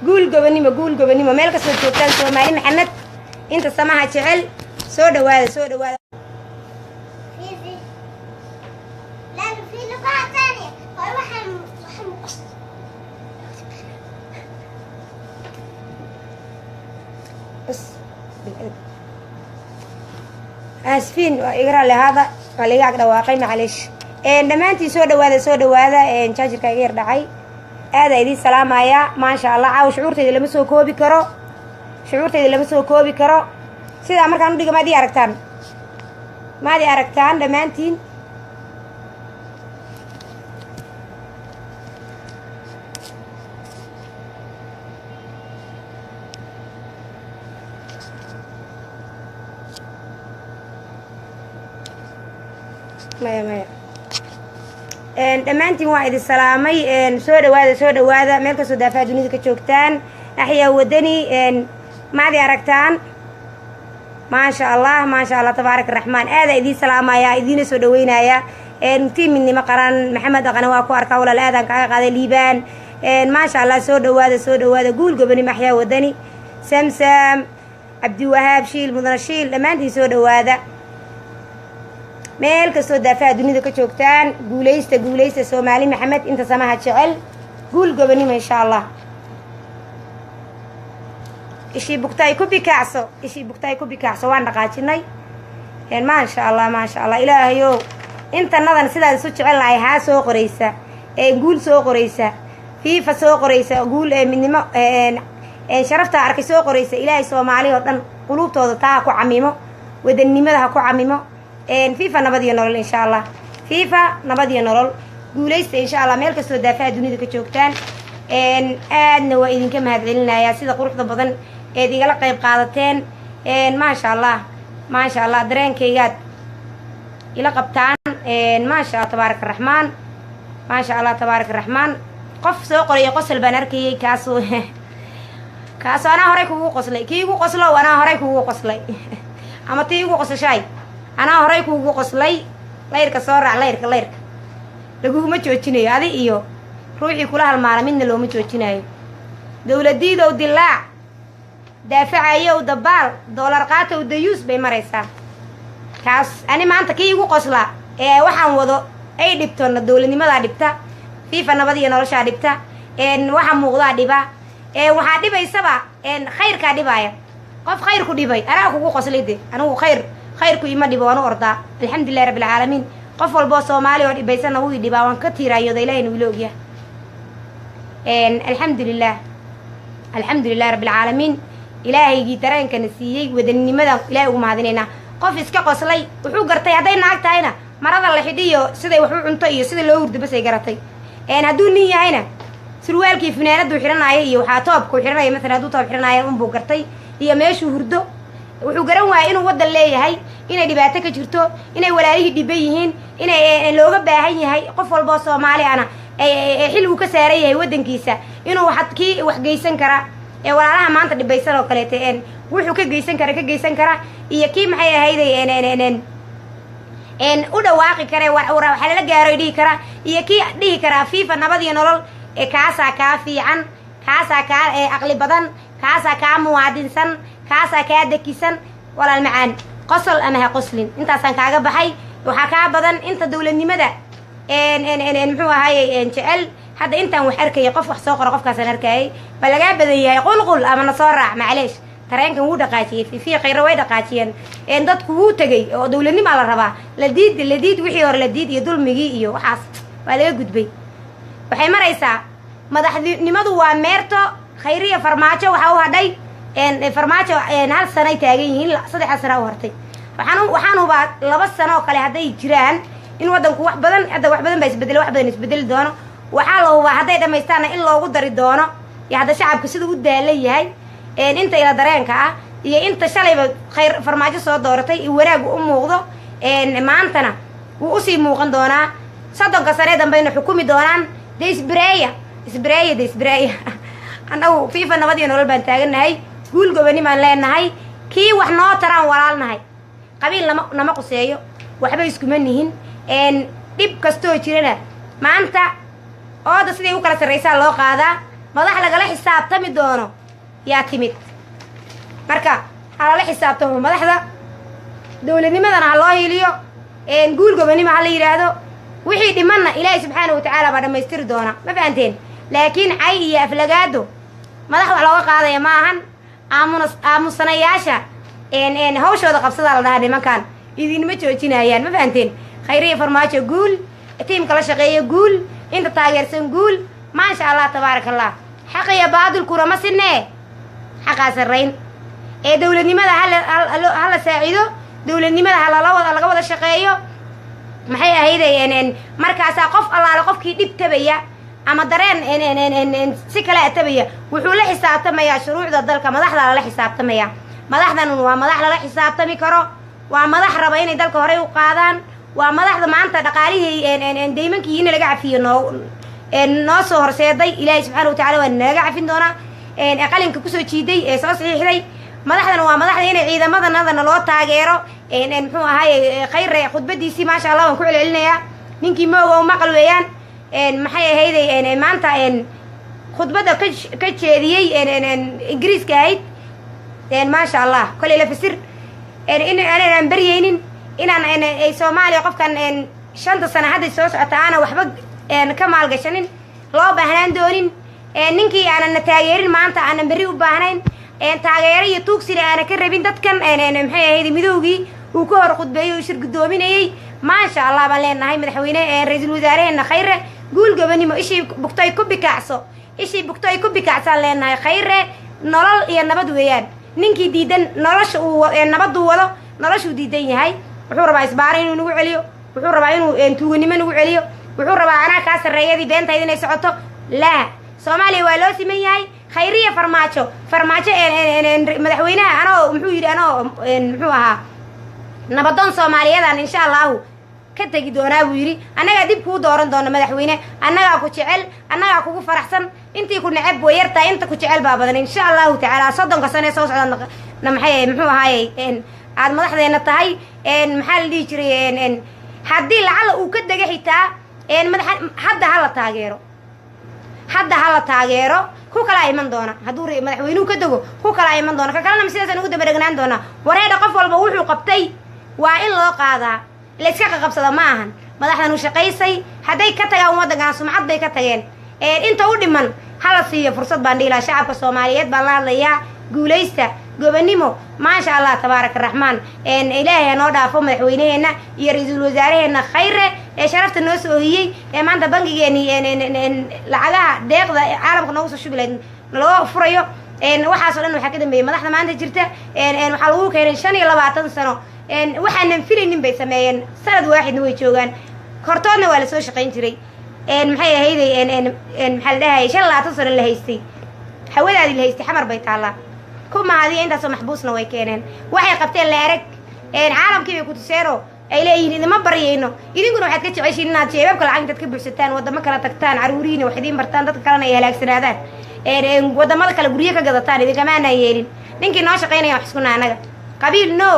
قول قبنيمة مالك سوتان سومالي محمد انت سماها شعل سودا وهذا
لا في لقاء ثانية
بس اسفين اقرا لي هذا قال لي اقرا واقعي معلش دمانتي سودا وهذا شاجركا غير دحي aad idin salaamaya ma sha Allah caaw shucuurtayda lama soo koobi karo sida markaan u dhigo maadi aragtaan dhamaantiin maya dhamaantiin waa idin salaamay soo dhawaada meel ka soo daafaa dunida ka joogtaan axyaa wadani maadi aragtaan ma sha Allah tabaarak raxmaan aad idin salaamaya idin soo dhaweynaya team midnimo qaran maxamed aqana waa ku arkaa walaal aadan kaaga qaaday liibaan ma sha Allah soo dhawaada guul gobonimo axyaa wadani samsam abdi wahaab shiil mudana shiil dhamaantiin soo dhawaada meel ka soo daafaa dunida ka joogtaan guuleysta Soomaali maxamed inta samaha jecel guul gobonimo insha Allah ishii bugtay ku bikacso waan dhaqaajinay ma sha Allah ilaahayo inta nadan sidaad isu jecelnahay ha soo qoraysa guul soo qoraysa FIFA soo qoraysa guul midnimo sharafta arkay soo qoraysa ilaahay Soomaali oo dhan qulubtooda taa ku camimo wadanimada ha ku camimo FIFA nabadiyo nolol insha Allah FIFA nabadiyo nolol guuleysta insha Allah meel ka soo daafaa dunida ka joogtaan aadna waa idinka mahadcelinayaa sida quruxda badan ee igala qayb qaadateen ma sha Allah dareenkaygaad ila qabtaan ma sha Allah tabaarak raxmaan qof soo qoray qosol baan arkayay kaas ana hore kugu qoslay kiigu qoslo ana hore kugu qoslay ama tiigu qosashay أنا هراي كوجو قصلي ليرك صار ليرك لقوه ما تشوتشيني هذه إيوه روحي كلها المعلمين اللي هم تشوتشيني دولة دي دو دلاع daafacayo dabaal doolar qaata u dayuus bay maraysaa kaas ani maanta kii igu qoslaa ee waxaan wado ay dhibtona dowladnimadaa dhibta fiifa nabad iyo noloshaa dhibta waxa muuqdaa dhiba waxaa dhibaysaba khayrkaa dhibaaya qof khayrku dhibay anaa kugu qoslay de anigu khayrku ima dhibo waanu ordaa alxamdulillahi rabbil caalamiin qof walboo soomaali oo dhibaysana wuu dhibaa waan ka tiiraayooda ilaahay nagu ogyahay alxamdulillahi rabbil caalamiin ilaahaygii dareenkana siiyey wadannimada ilaahay ugu mahadinaynaa qof iska qoslay wuxuu gartay hadday naag tahayna marada la xidhiyo siday wax u cunto iyo sida loo hurdo basay garatay hadduu nin yahayna surwaalkii finaanaduu xidhanaayo iyo waxaa toobkuu xidhanaya maalan hadduu toob xidhanaayo unbuu gartay iyo meeshuu hurdo wuxuu garan waayay inuu waddan leeyahay inay dhibaato ka jirto inay walaalihii dhiban yihiin inay looga baahan yahay qof walboo soomaali ana xil uu ka saaran yahay waddankiisa inuu kii wax geysan kara walaalaha maanta dhibaysan oo kaleete wuxuu ka geysan kara iyo kii maxay ahayday u dhawaaqi kare waxaa lala gaaro dhihi kara iyo kii dhihi karaa fiifa nabad iyo nolol kaasaa kaa fiican kaasaa kaa aqli badan kaasaa kaa muwaadinsan kaasaa kaa dekisan walaal macaan qosol ama ha qoslin intaasaan kaaga baxay waxaa kaa badan inta dowladnimada muxuu ahaaye jecel hadda intaan wax arkaya qof wax soo qoro qofkaasaan arkayay ba lagaa badan yahay qulqul ama na soo raac macleesh tareenkan wuu dhaqaajiyey fii khayra way dhaqaajiyeen dadku wuu tegey oo dowladnimaa la rabaa ladiid wixii hore ladiid iyo dulmigii iyo waxaas waa laga gudbay waxay maraysaa madaxnimadu waa meerto khayriya farmaajo waxaa u hadhay farmaajo hal sanay taagan yihiin 3 sana u hartay waxaan hubaa 2 sano oo kale hadday jiraan in waddanku wax badan baa isbedeli doono waxaa la hubaa hadday dhammaystaana in loogu dari doono iyo hadda shacabku sida u daalan yahay inta ila dareenka ah iyo inta shalayba khayr farmaajo soo dooratay iyo wanaag u muuqdo maantana wuu usii muuqan doonaa 30 sane dambayna xukumi doonaan isbreeya annagu fiifa nabad iyo nolol baan taagannahay guul gobani baan leenahay kii wax noo taraan walaalnahay qabiil nama quseeyo waxba iskuma nihin dhib kastoo jirana maanta ooda siday u kala sarraysaa loo qaadaa madax lagala xisaabtami doono yaa timid marka ha lala xisaabtamo madaxda dowladnimadana ha loo hiliyo guul gobanima ha la yidhaahdo wixii dhimanna ilaahay subxaana watacaala baa dhammaystiri doona ma fahanteen laakiin cay iyo aflagaado madax wax looga qaadaya ma ahan aamusanayaasha hawshooda qabsadaa la dhahaa nimankan idinma joojinayaan ma fahanteen khayriya farmaajo guul tiimka la shaqeeya guul inta taageersan guul maasha allah tabaaraka allah xaqiya baadilkuna ma sinee xaqaa sarrayn dowladnimada hala saacido dowladnimada laga wada shaqeeyo maxay ahayday markaasaa qof allaale qofkii dhib tabaya ama dareen si kale atabaya wuxuu la xisaabtamayaa shuruucda dalka madaxda lala xisaabtamaya madaxdan waa madax lala xisaabtami karo waa madax raba inay dalka horey u qaadaan waa madaxda maanta dhaqaalihii deymankii in laga cafiyo noo soo horseeday ilaahay subxaana watacaala waa nalaga cafin doonaa qalinka kusoo jiiday soo saxiixday madaxdan waa madaxda inay ciidamadana loo taageero muxuu ahaaye khayre khudbadiisii maasha allah waan ku celcelinayaa ninkii mooga u maqal weeyaan maxay ahayday maanta khudbadda ka jeediyey ingiriiska ahayd maasha allah koley la fasir inaan baryaynin inaan ay soomaaliya qofkan 5 sano hadday soo socota aana waxba ka maalgashanin loo baahnaan doonin ninkii aanan na taageerin maanta aanan berri u baahnayn taageero iyo tuugsina aana ka rabin dadkan maxay ahayd midowgii uu ka hor khudbeeyey uu shir guddoominayey maasha allah baan leenahay madaxweyne ra-iisul wasaareheenna khayre guul gobanimo ishii bugto ay ku bikacsaan leenahay khayre nolol iyo nabad weeyaan ninkii diidan nolosha nabaduu wado noloshuu diidan yahay wuxuu rabaa isbaaro inuu nagu celiyo wuxuu rabaa inuu tuuganimo nagu celiyo wuxuu rabaa anaa kaa sarreeyadii beentayd inay socoto laa soomaaliya waa loo siman yahay khayriya farmaajo madaxweynaha anoo muxuu yidhi muxuu ahaa nabadoon soomaaliyadan insha allahu ka tegi doonaa buu yidhi annagaa dib kuu dooran doona madaxweyne annagaa ku jecel annagaa kugu faraxsan intii ku neceb way yartahay inta ku jecel baa badan insha allahu tacaala 30 sane soo socda maxay muxuu ahaaye aad madaxdeena tahay maxaa la dhihi jiray haddii lacala uu ka dega xitaa hadda hala taageero ku kala iman doona hadduu madaxweynuhu ka dego ku kala iman doona ka kalena sidaas ugu daba dhagnaan doona wareedha qof walba wuxuu qabtay waa in loo qaadaa la iska qabsada ma ahan madaxdan u shaqaysay hadday ka tagaan waddankan sumcad bay ka tageen inta u dhiman hala siiyo fursad baan dhiilaa shacabka Soomaaliyeed baan la hadlayaa guulaysta gobonimo maasha Allah tabaaraka raxmaan ilaahay noo dhaafo madaxweynaheena iyo ra'iisul wasaaraheena khayre sharafta noo soo hiyay maanta bangigeeni lacagaha deeqda caalamka noogu soo shubilayd loo furayo waxaas oo dhan waxa ka dambeeyay madaxda maanta jirta waxa lagu keenay 25 sano waxaan filaynin bay sameeyeen sanad waaxidna way joogaan hortoodna waa la soo shaqayn jiray maxay ahaydey maxaa la dhahay 25 sano la haystay hawadaadii la haystay xamar bay taalaa kuma hadii intaas maxbuusna way keeneen waxay qabteen la arag caalamkii bay ku tuseero ay leeyihiin idima baryayno idinkuna waxaad ka jeceshiin inaad jeebabka lacag intaad ka buuxsataan wadamo kala tagtaan caruuriina wax idiin bartaan dadka kalena ay halaagsanaadaan wadamada kale guryo ka gadataan idinkama aanan yeelin ninkii noo shaqaynaya wax iskuna anaga qabiil no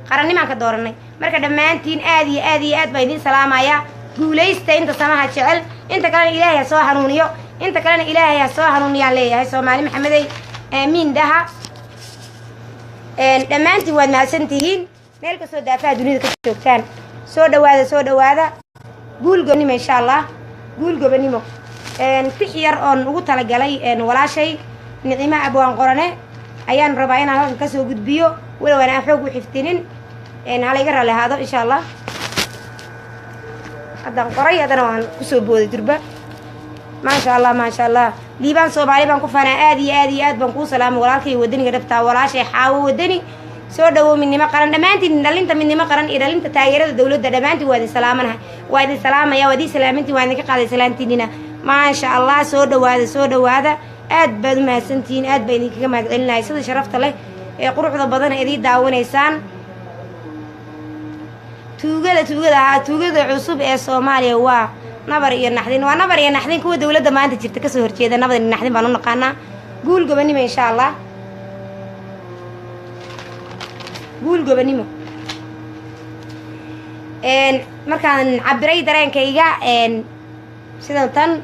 qarannimaan ka dooranay marka dhammaantiin aad baan idin salaamayaa guulaysta inta samaha jecel inta kalena ilaahay ha soo hanuuniyo inta kalena ilaahay ha soo hanuuniyaan leeyahay Soomaali maxamedey aamiin daha dhammaantiin waad mahadsantihiin meel ka soo daafaha dunida ka joogtaan soo dhawaada guul gobonimo insha Allah guul gobonimo tix yar oon ugu talagalay walaashay Nicimo Abwaan Qorane ayaan rabaa inaan halkan ka soo gudbiyo walaal aan xoog u xiftinin halayga raleehado insha Allah haddaan qoray haddana waan ku soo booday durba maasha Allah liibaan Soomaali baan ku faanaa aad baan kuu salaamay walaalkay wadaniga dhabtaa walaashay xaawo wadani soo dhawow midnimo qaran dhammaantiin dhalinta midnimo qaran iyo dhalinta taageerada dawladda dhammaantiin waa idin salaamanahay waa idin salaamaya waa idin salaamintiin waa idinka qaaday salaantiinina maasha Allah soo dhawaada aad baad u mahadsantihiin aad baan idinkaga mahadcelinahay sida sharafta leh ee quruxda badan ee idin daawanaysaan tuugada cusub ee Soomaaliya waa nabar iyo naxdin kuwa dawladda maanta jirta ka soo horjeeda nabar iyo naxdin baan u naqaanaa guul gobonimo insha Allah guul gobonimo markaan cabiray dareenkayga sida tan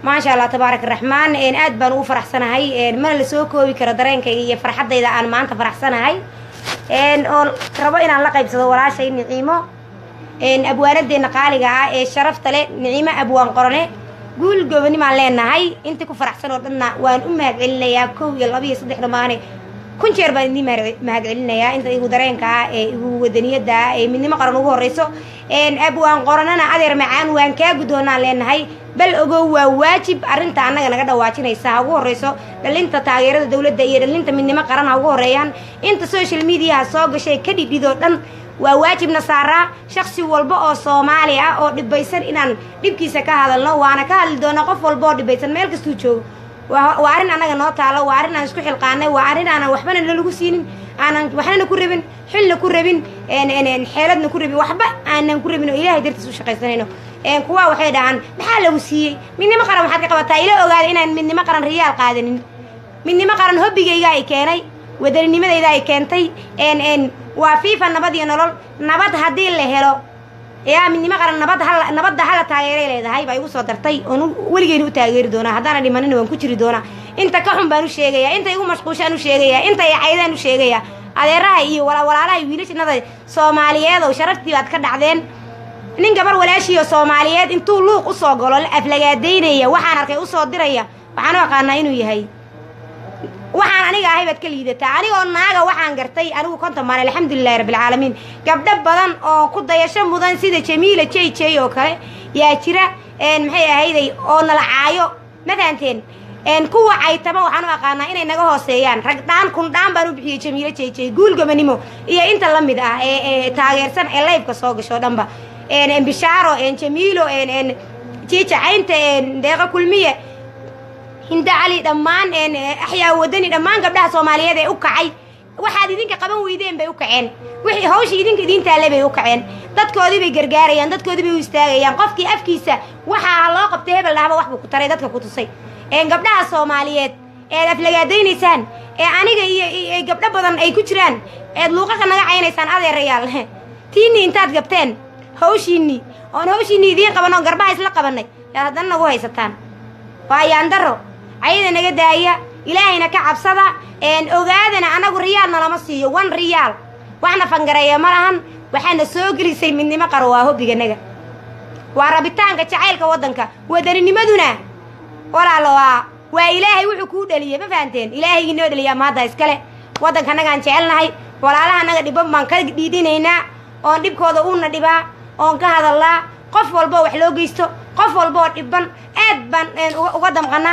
maasha Allah tabaaraka raxmaan aad baan u faraxsanahay mana la soo koobi karo dareenkayga iyo farxadayda aan maanta faraxsanahay oo rabo inaan la qaybsado walaashay Nicimo abwaanadeena qaaliga ah ee sharafta leh Nicimo Abwaan Qorane guul gobonimo aan leenahay inta ku faraxsan oo dhanna waan u mahadcelinayaa 1 iyo 2 iyo 3 dhamaane kun jeer baan idin mahadcelinayaa inta igu dareenka ah ee igu wadaniyada ah ee midnimo qaran ugu horeyso Abwaan Qoranana adeer macaan waan ka gudoonaan leenahay bal ogow waa waajib arinta anaga naga dhawaajinaysa ugu horeyso dhalinta taageerada dawladda iyo dhalinta midnimo qaran ugu horeeyaan inta social media soo gashay ka dhidhido dhan waa waajibna saaraa shakhsi walba oo Soomaali ah oo dhibaysan inaan dhibkiisa ka hadalno waana ka hadli doona qof walba oo dhibaysan meel kastuu joogo waa arin anaga noo taalo waa arin aan isku xilqaanay waa arin aan waxbana lagu siinin aanan waxna ku rabin xilna ku rabin xeeladna ku rabin waxba aanan ku rabin oo Ilaahay dartiis u shaqaysanayno kuwa waxay dhahan maxaa lagu siiyay midnimo qaran waxaad ka qabataa ila ogaada inaan midnimo qaran riyaal qaadanin midnimo qaran hobbigayga ay keenay wadanimadayda ay keentay waa FIFA nabad iyo nolol nabad hadii la helo yaa midnimo qaran nabadda hala taageeray leedahay bay ugu soo dartay oo waligeena u taageeri doona hadana dhimanina waan ku jiri doona inta ka xun baan u sheegaya inta igu mashquushan u sheegaya inta ay caydaan u sheegaya adeeraha iyo walaalaha wiilashanada Soomaaliyeed oo sharaftii baad ka dhacdeen nin gabar walaashiyo Soomaaliyeed intuu luuq u soo galo aflagaadeynaya waxaan arkay u soo diraya waxaan u aqaanaa inuu yahay waxaan aniga ahay bad ka liidataa anigoo naaga waxaan gartay anigu konta maan alxamdulillaah rabbil caalamiin gabdho badan oo ku dayasho mudan sida Jamiila Jey oo kale yaa jira maxay ahayday oo nala caayo madaanteen kuwa aytaba waxaan u aqaanaa inay naga hooseeyaan rag dhaan kun dhaan baan u bixiyay Jamiila Jey guul gobonimo iyo inta la mid ah ee taageersan ee live-ka soo gasho dhanba bishaaro Jamiilo Jey caynta deeqa kulmiye hinda cali dhammaan axyaa wadani dhammaan gabdhaha Soomaaliyeed ee u kacay waxaad idinka qaban weydeen bay u kaceen wixii hawsha idinka idinta leebay u kaceen dadkoodii bay gargaarayaan dadkoodii bay u istaagayaan qofkii afkiisa waxa loo qabtay hebel dhahba wax buu ku taray dadka ku tusay gabdhaha Soomaaliyeed ee aflagaadeynaysan ee aniga iyo gabdho badan ay ku jiraan ee luuqaqa naga caynaysaan adeerayaal tiini intaad gabteen hawshiini idin qabanoo garbaha isla qabanay yaa haddana nagu haysataan waa yaan daro cayda naga daaya ilaahayna ka cabsada ogaadana anagu riyaalna lama siiyo 1 riyaal waxna fangareeya ma lahan waxaana soo gelisay midnimo qaro waa hobiganaga waa rabitaanka jacaylka wadanka wadanimaduna walaalo waa ilaahay wuxuu ku dhaliyay ma fahanteen ilaahay inoo dhaliya maada iskale wadanka nagaan jecelnahay walaalaha naga dhiban baan ka dhiidinaynaa oo dhibkooda una dhibaa oo ka hadalaa qof walba wax loo geysto qof walba dhiban aad baan uga damqana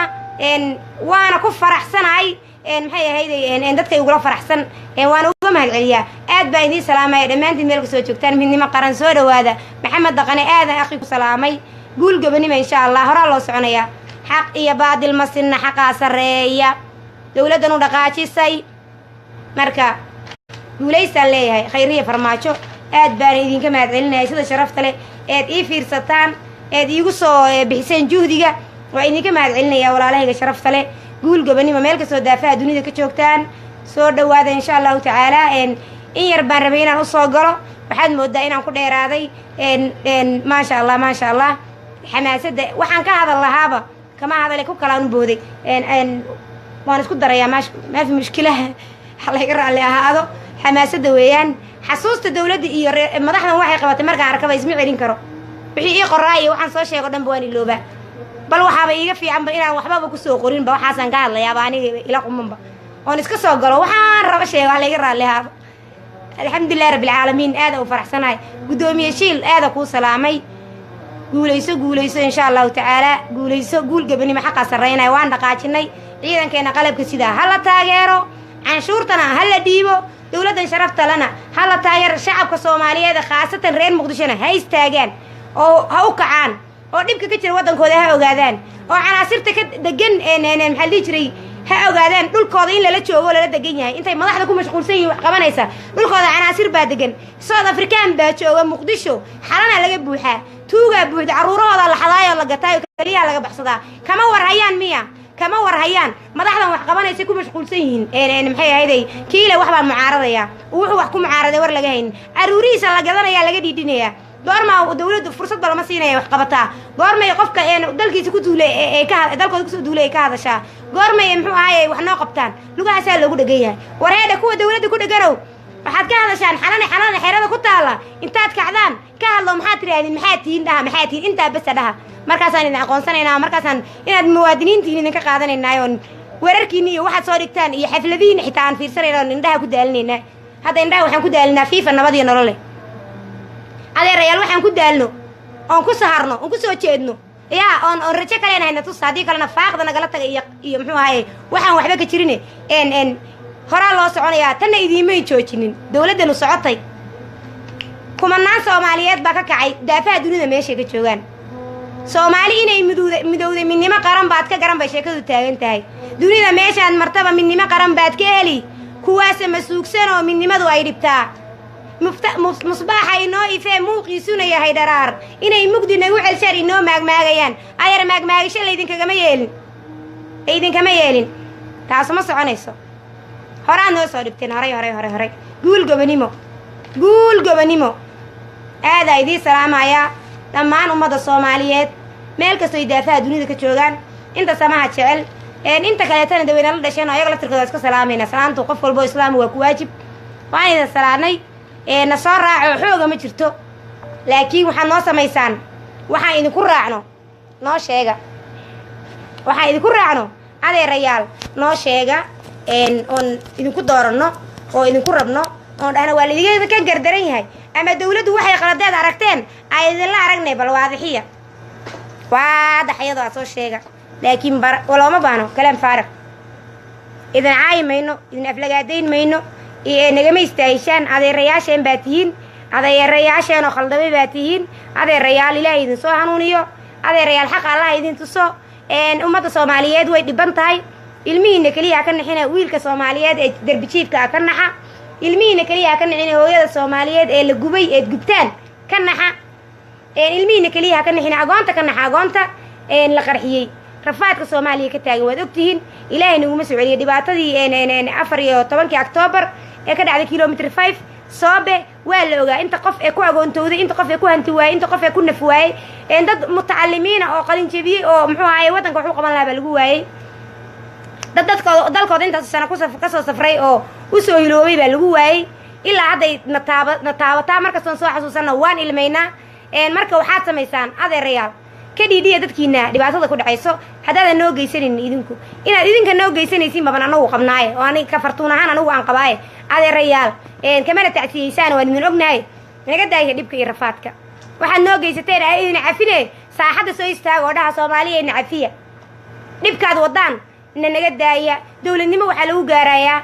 waana ku faraxsanahay maxay ahayd dadkay ugu faraxsan waana uga mahad celiyaa aad baan idin salaamay dhamaantiin meel ka soo joogtaan midnimo qaran soo dhawaada maxamed dhaqane aadan akhi ku salaamay guul gabanimo insha Allah hora loo soconaya xaq iyo baadil masinna xaqa sareeya dawladdan u dhaqaajisay marka guulaysan leeyahay khayriye farmaajo aad baan idinka mahad celinaya sida sharafta leh aad ii fiirsataan aad iigu soo bixiseen juhdiga waa idinka mahad celinaya walaalahayga sharafta leh guul gabanimo meel ka soo daafaha dunida ka joogtaan soo dhawaada insha Allah taala in yar baan rabay inaan u soo galo waxaad moodaa inaan ku dheeraaday ma sha Allah xamaasada waxaan ka hadal lahaaba kama hadalay ku kala u booday waan isku darayaa ma fi mushkilaha halaga raali ahaado xamaasada weeyaan xasuusta dawladda iyo madaxdan waxay qabatay markaan arkaba isma celin karo wixii ii qoraay waxaan soo sheego dhanba waan ilooba bal waxaaba iiga fiicanba inaan waxbaba ku soo qorinba waxaasan ka hadlayaaba aniga ila qumanba oon iska soo galo waxaan raba sheego halaga raali ahaado alxamdulillahi rabbil caalamiin aad u faraxsanahay gudoomiye shiil aad ku salaamay guulayso insha Allah taala guulayso guul gabanimo xaqa sareynay waan dhaqaajinay ciidankeena qalabka sida hala taageero canshuurtana hala dhiibo dawladdan sharafta lana hala taageero shacabka Soomaaliyeed khaasatan reer Muqdishona ha istaagaan oo ha u kacaan oo dhibka ka jira wadankooda ha ogaadaan oo canaasirta ka degan maxaa la jiray ha ogaadaan dhulkooda in la joogo la degan yahay intay madaxda ku mashquulsan yihiin wax qabanaysa dhulkooda canaasir baa degan South African baa jooga Muqdisho xalana laga buuxaa tuuga buuxda caruurahooda la xadaayo la gataayo kaliya laga baxsadaa kama warhayaan madaxdan wax qabanaysa ku mashquulsan yihiin maxay ahayd kiile wax baan mucaaradaya wuxuu wax ku mucaaraday war laga hayn aruuriisa la gadanaya laga dhiidinaya goorma dawladdu fursad lama siinaya wax qabataa goorma qofka dalkiisa ku duulay dalkooda ku soo duulay ka hadashaa goorma muxuu ahaayay wax noo qabtaan lugahaasa lagu dhagan yahay wareeda kuwa dawladda ku dhaganow waxaad ka hadashaan xalana xeerada ku taala intaad kacdaan ka hadlo maxaad tiraadin maxaad tihiin intaa bas dhaha markaasaan idin aqoonsanaynaa markaasaan inaad muwaadiniintiin idinka qaadanaynaa oo weerarkiina iyo waxaad soo dhigtaan iyo xafladiina xitaa aan fiirsanayno indhaha ku daalinaynaa hadda indhaha waxaan ku daalinaa fiifa nabad iyo nolol leh adeerayaal waxaan ku daalno oon ku saharno oon ku soo jeedno yaa oon rajo kale hayna tus haddii kalena faaqda nagala taga iyo muxuu ahaayey waxaan waxba ka jirin horaa loo soconayaa tanna idiimay joojinin dawladdanu socotay kumanaan Soomaaliyeed baa ka kacay daafaha dunida meesha ka joogaan Soomaali inay midowday midnimo qaran baad ka garan bay sheekadu taagan tahay dunida meeshaan martaba midnimo qaran baad ka heli kuwaas ma suugsan oo midnimadu ay dhibtaa musbaaxa inoo ifee muuqiisuna yahay dharaar inay mugdi nagu celshaan inoo maagmaagayaan ayar maagmaagisho laydinkama yeelin taas ma soconayso horaan noo soo dhibteen horay guul gabanimo aad ay idin salaamaya dhammaan ummadda Soomaaliyeed meel kastoo daafaha dunida ka joogaan inta samaha jecel inta kale tan daweyna la dhasheen ayaga la tirkada iska salaamayna salaantu qof walba islaam waa ku waajib waan idin salaanay na soo raaco xooga ma jirto laakiin waxaan noo samaysaan waxaan idinku raacno noo sheega waxaan idinku raacno adeerayaal noo sheega oon idinku dooranno oo idinku rabno oon dhahna waa lidigeeda ka gardaran yahay ama dawladdu waxay qaladeed aragteen ay idinla aragnay bal waadixiya waadaxyada soo sheega laakiin walama baano kalaam faaraq idan caayimayno idan aflagaadayn mayno nagama istaahishaan adeerayaasheen baa tihiin adeerayaasheen oo khaldamay baa tihiin adeerayaal ilaahay idin soo hanuuniyo adeerayaal xaq Allah idin tuso ummadda Soomaaliyeed way dhiban tahay ilmihiina kaliya ka naxina wiilka Soomaaliyeed ee darbijiifka ka naxa ilmihiina kaliya ka naxina hooyada Soomaaliyeed ee la gubay ee gubtaan ka naxa ilmihiina kaliya ka naxina agoonta ka naxa agoonta la qarxiyay rafaadka Soomaaliya ka taagan waad ogtihiin ilaahay nagu soo celiyay dhibaatadii 14 October ee ka dhacday kilometer 5 soobe waa la ogaa inta qof ee ku agoontooday inta qof ee ku hanti waayay inta qof ee ku naf waayay dad mutacallimiin oo qalin jabiyay oo muxuu ahaayay wadanka wuxuu qaban lahaa lagu waayay dalkooda intaas sano kasoo safray oo usoo hiloobay baa lagu waayey ilaa hadday nataabataa markastoon soo xasuusanna waan ilmaynaa marka waxaad samaysaan adeerayaal ka dhiidhiya dadkiina dhibaatada ku dhacayso haddaadan noo geysanin idinku inaad idinka noo geysanaysiin baban anagu qabnaaye oo aniga ka fartuun ahaan anigu aan qabaaye adeerayaal kamana tacsiyeysaan waan idin ognahay naga daaya dhibka iyo rafaadka waxaad noo geysateen a idin cafine saaxadda soo istaaga oo dhaha soomaaliya ina cafiya dhibkaad wadaan na naga daaya dowladnimo waxaa lagu gaarayaa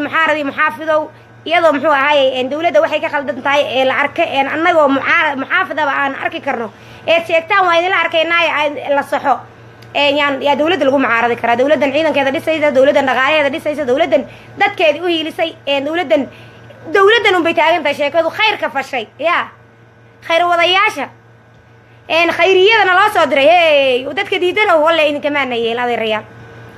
muxaaradi muxaafidow iyadoo muxuu ahaaye dawladda waxay ka khaldan tahay ee la arka annagoo muxaafidaba aan arki karno eed sheegtaan waa idinla arkaynaaye la saxo yaa dawladda lagu mucaaradi karaa dawladdan ciidankeeda dhisaysa dawladdan dhaqaalaheeda dhisaysa dawladdan dadkeeda u hiilisay dawladdan unbay taagan tahay sheekadu khayrka fashay yaa khayr wadayaasha khayriyadana loo soo diray hey dadka diidano walle idinkamaana yeel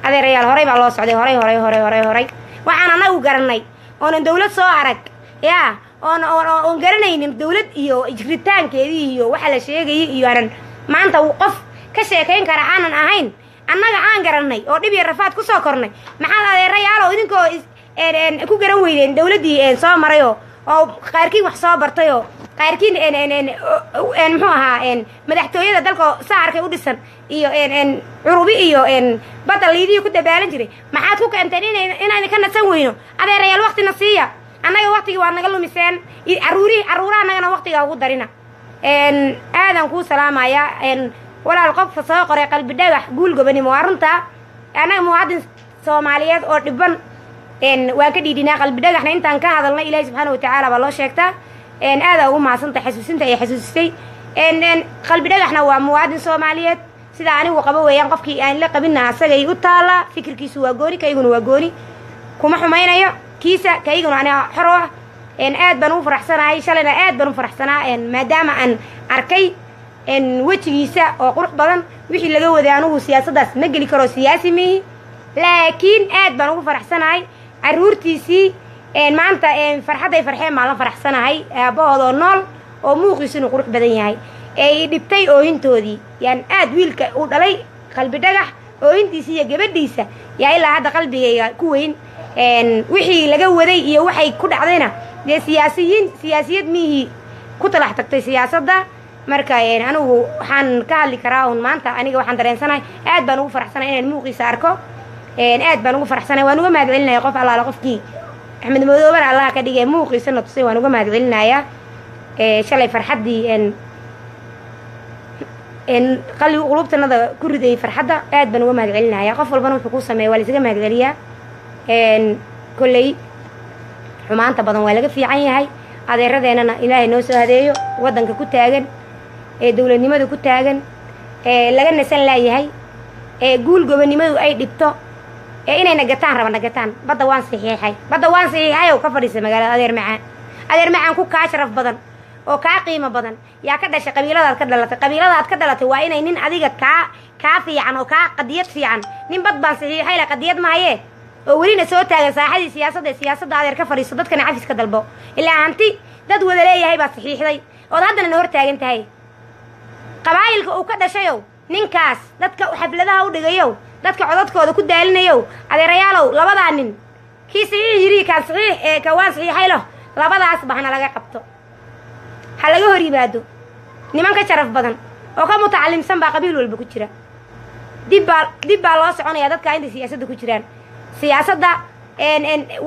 adeerayaal horey baa loo socday horey waxaan anagu garanay oonan dawlad soo arag yaa oon garanaynin dawlad iyo jiritaankeedii iyo waxa la sheegayay iyo aanan maanta qof ka sheekayn kara aanan ahayn annaga aan garanay oo dhib iyo rafaad ku soo kornay maxaad adeerayaalow idinkoo ku garan weydeen dawladdii soo marayoo oo qaarkiin wax soo bartayoo qaarkiin muxuu ahaa madaxtooyada dalka saarkay u dhisan iyo curubi iyo badda liidihii ku dabaalan jiray maxaad ku keenteen inayna ka nasan weyno adeerayaal waktina siiya annaga waktigii waad naga lumiseen carruuraha annagana waktigaa ugu darina aadan kuu salaamayaa walaal qofka soo qoray qalbi dhagax guul gobanimo waa runtaa annaga muwaadin soomaaliyeed oo dhiban waan ka dhiidhinaa qalbi dhagaxna intaan ka hadalnay ilaahi subxaana watacaala baa loo sheegtaa aadaa ugu mahadsantay xasuusinta ay xasuusisay qalbi dhagaxna waa muwaadin soomaaliyeed sida anigu qabo weeyaan qofkii aan la qabinna asagay u taallaa fikirkiisu waa gooni kayguna waa gooni kuma xumaynayo kiisa kayguna aniga xor ah aad baan ugu faraxsanahay shalayna aad baan u faraxsanaa maadaama aan arkay wejigiisa oo qurux badan wixii laga waday anugu siyaasaddaas ma geli karo siyaasi mihi laakiin aad baan ugu faraxsanahay carruurtiisii maanta farxadday farxeen baan la faraxsanahay aabbahoodoo nool oo muuqiisunu qurux badan yahay ee dhibtay oohintoodii yaan aad wiilka u dhalay qalbi dhagax oohintiisa iyo gabadhiisa yaa ilaa hadda qalbigayga ku weyn wixii laga waday iyo waxay ku dhacdayna dee siyaasiyad mihii ku talax tagtay siyaasadda marka anigu waxaan ka hadli karaa un maanta aniga waxaan dareensanahay aad baan ugu faraxsanahay inaan muuqiisa arko aad baan ugu faraxsanahay waan uga mahad celinayaa qof allaala qofkii axmed madoobana allaha ka dhigay muuqiisana tusay waan uga mahad celinayaa shalay farxaddii qulubtanada ku ridayay farxadda aad baan uga mahad celinayaa qof walbana wuxuu kuu sameeya waa laysaga mahad celiyaa kolley xumaanta badan waa laga fiican yahay adeeradeennana ilaahay noo soo hadeeyo waddanka ku taagan dawladnimada ku taagan laga nasan laayahay guul gobonnimadu ay dhibto inayna gataan raba nagataan badda waan saxiixay oo ka fadhiisa magaalada adeer macaan ku kaa sharaf badan oo kaa qiimo badan yaa ka dhashay qabiiladaad ka dhalatay waa inay nin adiga kaa fiican oo kaa qadiyad fiican nin bad baan saxiixay la qadiyad mahayee oo welina soo taagan saaxadii siyaasadda adeer ka fadhiiso dadkana cafis ka dalbo ilaa hanti dad wada leeyahay baad saxiixday ood haddana na hor taagan tahay qabaayilka uu ka dhashayow ninkaas dadka xafladaha u dhigayow dadka codadkooda ku daalinayow adeerayaalow labadaa nin kii saxiix yiri ka waan saxiixay loh labadaas bahna laga qabto ha laga hor yimaado niman ka sharaf badan oo ka mutacallimsan baa qabiil walba ku jira dib baa loo soconayaa dadka intay siyaasadda ku jiraan siyaasadda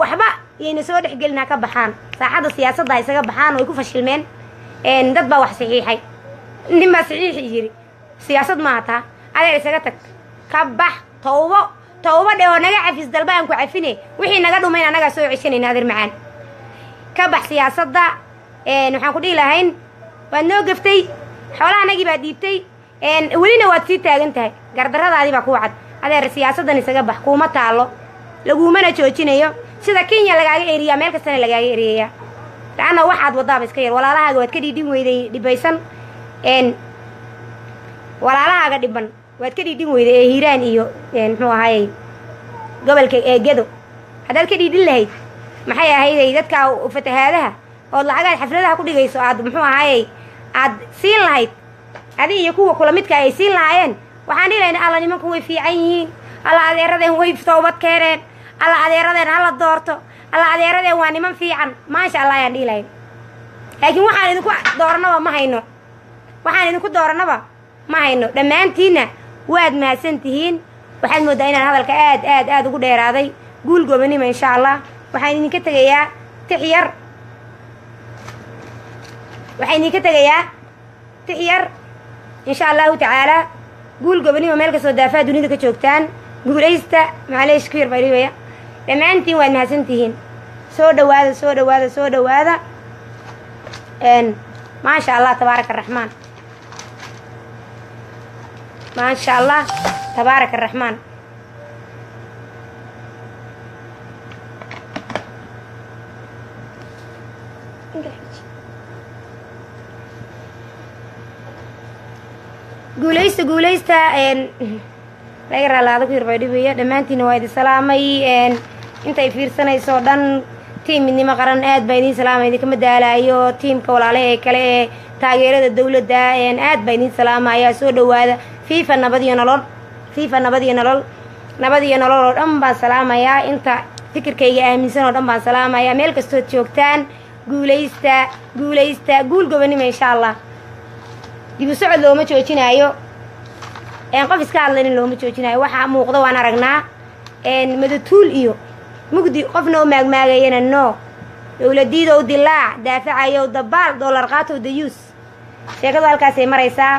waxba yayna soo dhexgelin ha ka baxaan saaxadda siyaasadda ha isaga baxaan way ku fashilmeen dad baa wax saxiixay nin baa saxiixi yiri siyaasad maaha taa adeer isaga tag ka bax tawbo dhe oo naga cafis dalba aan ku cafine wixii naga dhumayn annagaa soo ceshanayna adeer macaan ka bax siyaasadda waxaan ku dhihi lahayn waad noo gaftay xoolaha anagii baad dhiibtay welina waad sii taagan tahay gardarradaadii baa kuu cad adeer siyaasaddan isaga bax kuuma taallo lagumana joojinayo sida kenya lagaaga eriyaa meel kastana lagaaga eriyayaa la'anna waxaad waddaaba iska yar walaalahaaga waad ka dhiidhin weyday dhibaysan walaalahaaga dhiban waad ka dhiidhin weyday ee hiiraan iyo muxuu ahaayey gobolka gedo haddaad ka dhiidhin lahayd maxay ahayday dadka fatahaadaha ood lacagaad xafladaha ku dhigayso aad muxuu ahaayey aad siin lahayd adi iyo kuwa kula midka ay siin lahaayeen waxaan dhihi lahayna alla nimanku way fiican yihiin alla adeeradeen way toobad keeneen alla adeeradeen hala doorto alla adeeradeen waa niman fiican maasha allah ayaan dhihi lahayn laakiin waxaan idinku dooranaba ma hayno dhammaantiinna waad mahadsan tihiin waxaad mooddaa inaan hadalka aad ugu dheeraaday guul gobonimo insha allah waxaan idinka tegayaa tix yar insha allahu tacaalaa guul gobonimo meel kastoo daafaa dunida ka joogtaan guulaysta macleesh ku yar bariwaya dhammaantiin waad mahadsan tihiin soo dhawaada maasha allah tabaaraka araxmaan maasha allah tabaaraka araxmaan guulaysta laga raalaada ku yarbadhibeeya dhammaantiina waa idin salaamay intay fiirsanayso o dhan tiim midnimo qaran aad baa idiin salaamay idinkama daalaayo tiimka walaalaha ee kale ee taageerada dawladda aad baa idiin salaamaya soo dhawaada fiifa nabad iyo nolol oo dhan baan salaamayaa inta fikirkayga aaminsan oo dhan baan salaamayaa meel kastood joogtaan guulaysta guul gobonimo insha allah dibu socod looma joojinaayo qof iska hadlaynin looma joojinaayo waxaa muuqda waan aragnaa madatuul iyo mugdi qofna u maagmaagayana no dowladiidow dilaac daafacayow dabaal doolar qaatow dayuus sheekadu halkaasay maraysaa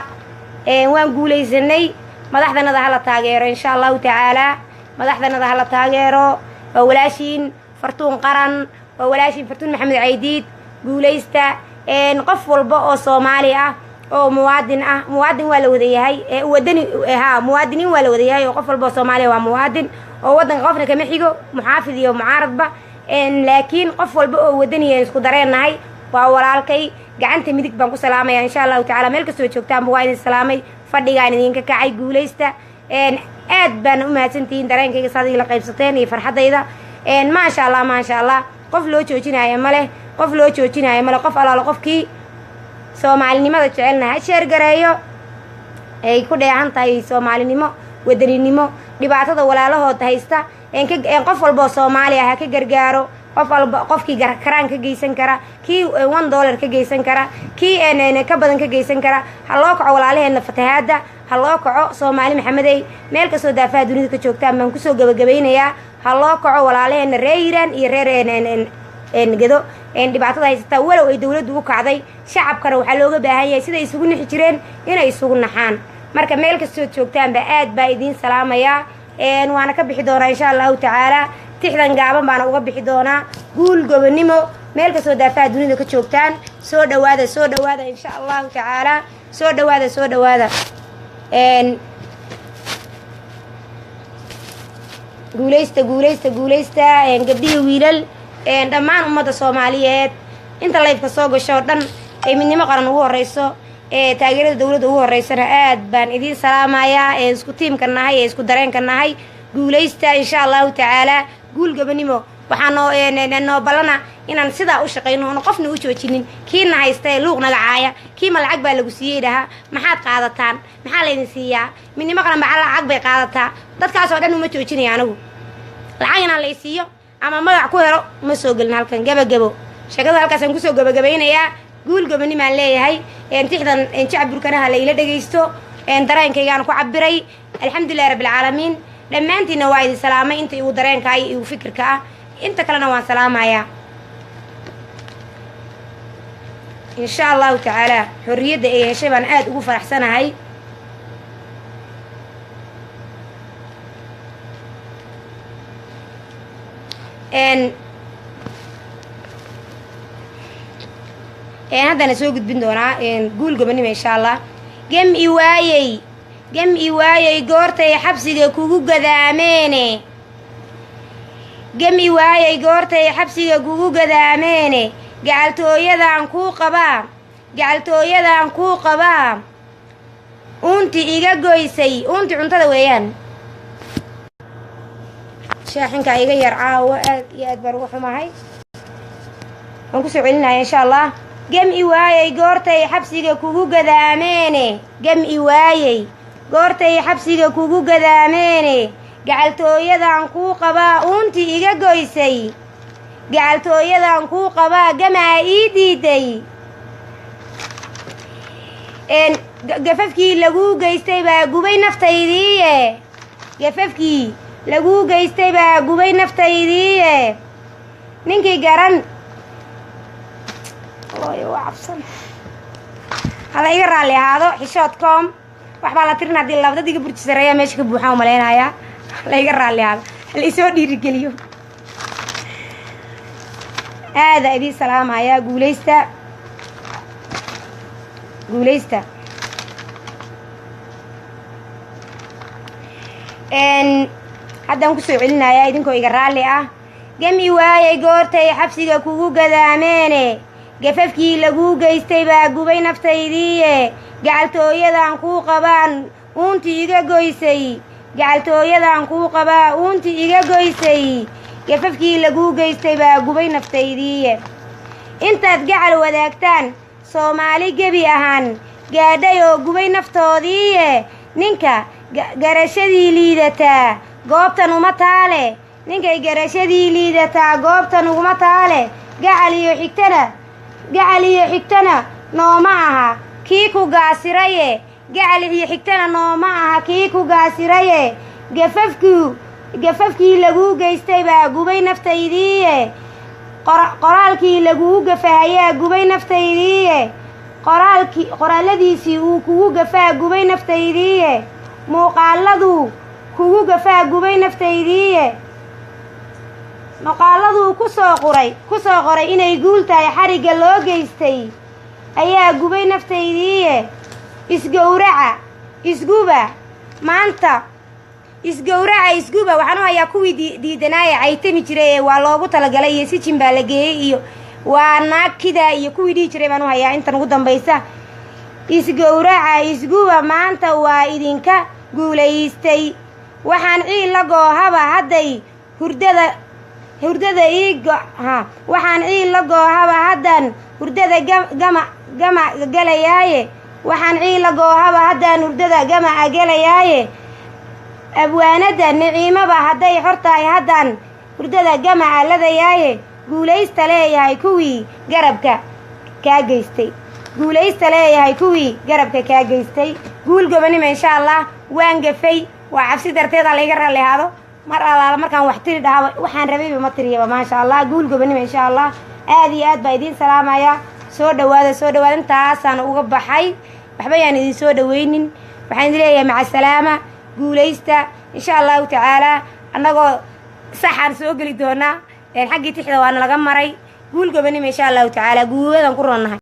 waan guulaysanay madaxdanada hala taageero insha allahu tacaalaa madaxdanada hala taageero waa walaashiin fartuun qaran waa walaashiin fartuun maxamed caydiid guulaysta qof walba oo soomaali ah oo muwaadin waa la wadayahay muwaadiniin waa la wadayahay oo qof walba oo soomaaliya waa muwaadin oo waddanka qofna kama xigo muxaafid iyo mucaaradba laakiin qof walba oo wadaniya isku dareennahay waa walaalkay gacanta midig baan ku salaamaya insha allahu tacala meel kastoo joogtaanba waa idin salaamay fadhigaan idinka kacay guulaysta aad baana u mahadsantihiin dareenkayga saad la qaybsateen iyo farxaddayda maasha allah qof loo joojinaayo maleh qof alaalo qofkii soomaalinimada jecelna ha sheergareeyo ay ku dheehan tahay soomaalinimo wadaninimo dhibaatada walaalahood haysta qof walboo soomaaliya ha ka gargaaro qofkii karaan ka geysan kara kii $1 ka geysan kara kii ka badan ka geysan kara ha loo kaco walaalaheenna fatahaadda ha loo kaco soomaali maxamedey meel kastoo daafaha dunida ka joogtaan baan kusoo gabagabaynayaa ha loo kaco walaalaheenna reer hiiraan iyo reer gedo dhibaatada haysataa walow ay dawladdu u kacday shacabkana waxaa looga baahan yahay siday isugu nixi jireen inay isugu naxaan marka meel kastood joogtaanba aad baa idiin salaamayaa waana ka bixi doonaa insha allahu tacaalaa tixdan gaaban baana uga bixi doonaa guul gobonimo meel kastoo daafaha dunida ka joogtaan soo dhawaada insha allahu tacaalaa soo dhawaada guulaysta gabdhihii wiilal dhammaan ummadda soomaaliyeed inta laydka soo gasho o dhan ay midnimo qaran ugu horreyso taageerada dawladda ugu horreysana aad baan idiin salaamayaa isku tiimka nahay isku dareenka nahay guulaysta insha allahu tacaalaa guul gobonimo waxaa noo ballana inaan sidaa u shaqayno oona qofna u joojinin kiina haysta ee luuq naga caaya kiima lacag baa lagu siiyey dhahaa maxaad qaadataan maxaa laydin siiyaa midnimo qaran baa lacag bay qaadataa dadkaasoo dhan uma joojinaya anigu lacag inaan lay siiyo ama magac ku helo uma soo gelin halkan gabagabo sheekada halkaasaan kusoo gabagabaynayaa guul gobonimaan leeyahay tixdan jacburkanaha la ila dhegaysto dareenkaygaan ku cabiray alxamdulilahi rabbilcaalamiin dhammaantiinna waa idin salaamay inta igu dareenka iyo igu fikirka ah inta kalena waan salaamayaa insha allahu tacaalaa xorriyadda ay heshay baan aad ugu faraxsanahay haddana soo gudbin doonaa guul gobonimo insha allah gem i waayey goortay xabsiga kugu gadaameene gacaltooyadaan kuu qabaa uunti iga goysay uunti cuntada weeyaan shaaxinkaa iga yar caawo aad iyo aad baan ugu xumahay waan kusoo celinaya insha allah gem i waayey goortay xabsiga kugu gadaameene gacaltooyadaan kuu qabaa uuntii iga goysay gacaltooyadaan kuu qabaa gamaa ii diiday gafafkii laguu geystay baa gubay naftaydiiye gafafkii laguu geystay baa gubay naftaydiiye ninkii garan waa cabsan hada iga raalli ahaado xishoodcom waxbaa la tirin haddii labdadiga burji sareeya meesha ka buuxaan umalaynayaa la iga raalli ahaado hala isoo dhiirigeliyo aada idiin salaamayaa guulaysta haddaan kusoo celinayaa idinkoo iga raalli ah gami waayay goortay xabsiga kugu gadaameene gafafkii laguu geystay baa gubay naftaydiiye gacaltooyadaan kuu qabaan uuntii iga goysay gacaltooyadaan kuu qabaa uuntii iga goysay gafafkii laguu geystay baa gubay naftaydiiye intaad gacal wadaagtaan soomaali gebi ahaan gaadhay oo gubay naftoodiiye ninka garashadii liidataa goobtan uma taale ninkay garashadii liidataa goobtan uguma taale gacal iyo xigtana nooma aha kii ku gaasiraye gacal iyo xigtana nooma aha kii ku gaasiraye gafafkii laguu geystay baa gubay naftaydiiye qoraalkii laguu gafahayaa gubay naftaydiiye qoraaladiisii uu kugu gafaa gubay naftaydiiye muuqaaladuu kugu gafaa gubay naftaydiiye muuqaaladuu kusoo qoray inay guul tahay xarigga loo geystay ayaa gubay naftaydiiye isgowraca waxaan u hayaa kuwii diidanaaya caytami jiray ee waa loogu talagalay iyo sijin baa la geeyey iyo waa naag kidaa iyo kuwii dhihi jiray baan u hayaa intan ugu dambaysa isguba maanta waa idinka guulaystay waxaan ciil la goohaba hadday waxaan ciil la goohaba haddaan hurdada gama galayaaye waxaan ciil la goohaba haddaan hurdada gama galayaaye abwaanada niciimaba hadday xor tahay haddaan hurdada gama aladayaaye guulaysta leeyahay kuwii garabka kaa geystay guul gobanima insha allah waan gafay waa cabsi darteeda layga raalli ahaado mar allaala markaan wax tiri dhahaba waxaan rabayba ma tiriyaba maasha allah guul gobanima insha allah aad iyo aad baa idiin salaamaya soo dhawaada intaasaan uga baxay waxba yaan idin soo dhawaynin waxaan idin leeyahay maca salaama guulaysta insha allahu tacaalaa annagoo saxaan soo geli doonaa xaggii tixda waana laga maray guul gobanima insha allahu tacaalaa guuladaan ku roonnahay